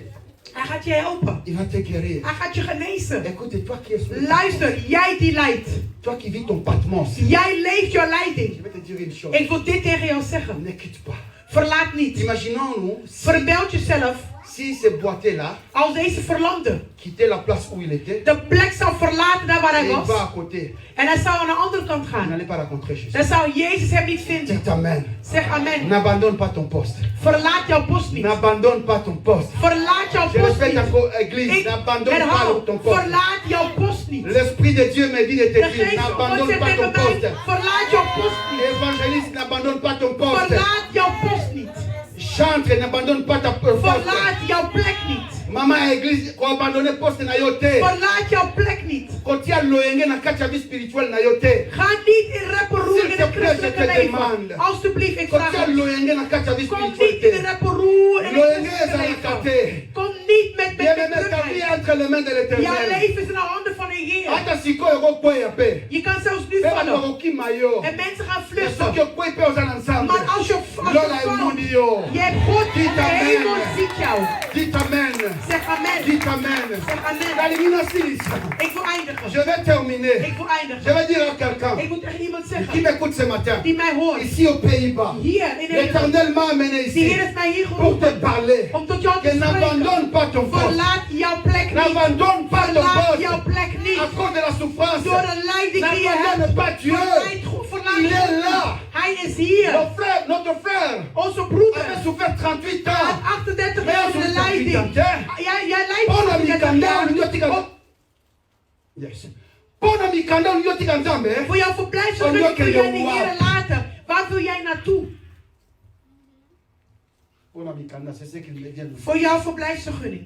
Hij gaat je helpen. Il va te guérir. Hij gaat je genezen. Écoute, toi qui es sur le Luister, jij die lijdt. Patmos, toi qui vis ton Patmos, Jij leeft jouw je leiding. vais te dire une chose. Ik wil dit tegen jou zeggen. Ne quitte pas. Verlaat niet. Imaginons-nous Verbeeld jezelf si ce boîtier-là als deze verlamde quittait la place où il était de plek zou verlaten daar waar et hij il was. va à côté. En hij zou aan de andere kant Il gaan. n'allait pas rencontrer Jésus. Dan zou Jezus hem niet vinden. Dites Amen. Zeg amen. N'abandonne pas ton poste. Verlaat jouw post niet. N'abandonne pas ton poste. Verlaat jouw Je post respecte niet. encore l'église. Ik N'abandonne herhaal, pas ton poste. verlaat jouw post niet. L'Esprit de Dieu me dit de De te dire, geest van God n'abandonne zegt pas tegen ton mij, poste. verlaat jouw post niet. Évangéliste, n'abandonne pas ton poste. Verlaat jouw post niet. Chantre, n'abandonne pas ta poste. Verlaat jouw plek niet. Maman église, ko abandonne poste na yo te. Verlaat jouw plek niet. Ko tia loyenge na kati ya vie spirituelle na yo te. Ga niet in rapperoer in S'il het te plaît, christelijke je te leven. demande. Alsjeblieft, ik Ko vraag tia het. loyenge na kati ya vie Kom spirituelle niet in de te. rapperoer in het Loyenge christelijke ezalaka leven. te. Kom niet met Bien-aimé, ta vie drukheid. est entre les mains de Jouw l'Éternel. leven is in de handen van de Heer. Ata sikoyo okokweya pe. Je kan zelfs nu Pe bato vallen. bakokima yo. En mensen gaan Mais vluchten. soki okweyi pe oza na nzambe. Maar als je Lola valt, emoni yo. je hebt God in Dites de amen. hemel ziet jou. Dites amen. Zeg amen. Dites amen. Zeg amen. Nalingi nasilisa. Ik wil eindigen. Je vais terminer. Ik wil Je eindigen. vais dire à quelqu'un Ik moet tegen iemand qui zeggen m'écoute ce matin, die mij hoort. ici aux Pays-Bas, Hier in Nederland. l'Éternel m'a amené De ici Heer heeft mij hier pour geroepen te parler. om tot jou te Que n'abandonne spreken. pas ton poste. Verlaat jouw plek niet. N'abandonne pas ton Verlaat jouw poste. plek À niet. cause de la souffrance. Door de leiding die je hebt. N'abandonne pas Dieu. Verlaat Il est là. Hij is hier. Notre frère Onze broeder avait souffert 38 had ans. 38 Mais jaar on in de souffert 38 leiding. ans. Jij leidt Pona 38 mikanda jaar. uliotika. Yes. Pona mikanda uliotika nzambe. Voor jouw verblijfsvergunning wil jij de Heer laten. Waar wil jij naartoe? Pona mikanda, c'est ce qu'il me vient de faire. Voor jouw verblijfsvergunning.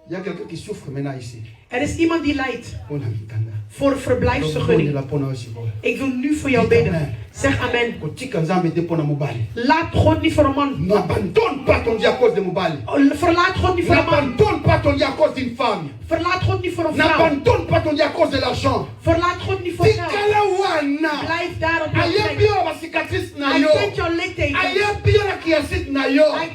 Il y a quelqu'un qui souffre maintenant ici. Er is iemand die lijdt Pona mikanda. voor verblijfsvergunning. La pona aussi. Ik wil nu voor jou bidden. Zeg amen. Kotika nzambe depo na mobali. Laat God niet voor een man. N'abandonne pas ton Dieu à cause de mobali. Verlaat God niet voor een man. N'abandonne pas ton Dieu à cause d'une femme. Verlaat God niet voor een vrouw. N'abandonne pas ton Dieu à cause de l'argent. Verlaat God niet voor geld. Tikala wana. Blijf daar op je plek. Ayebio ba cicatrice na Hij yo. kent jouw litteken. Ayebio na kiasit na yo. Hij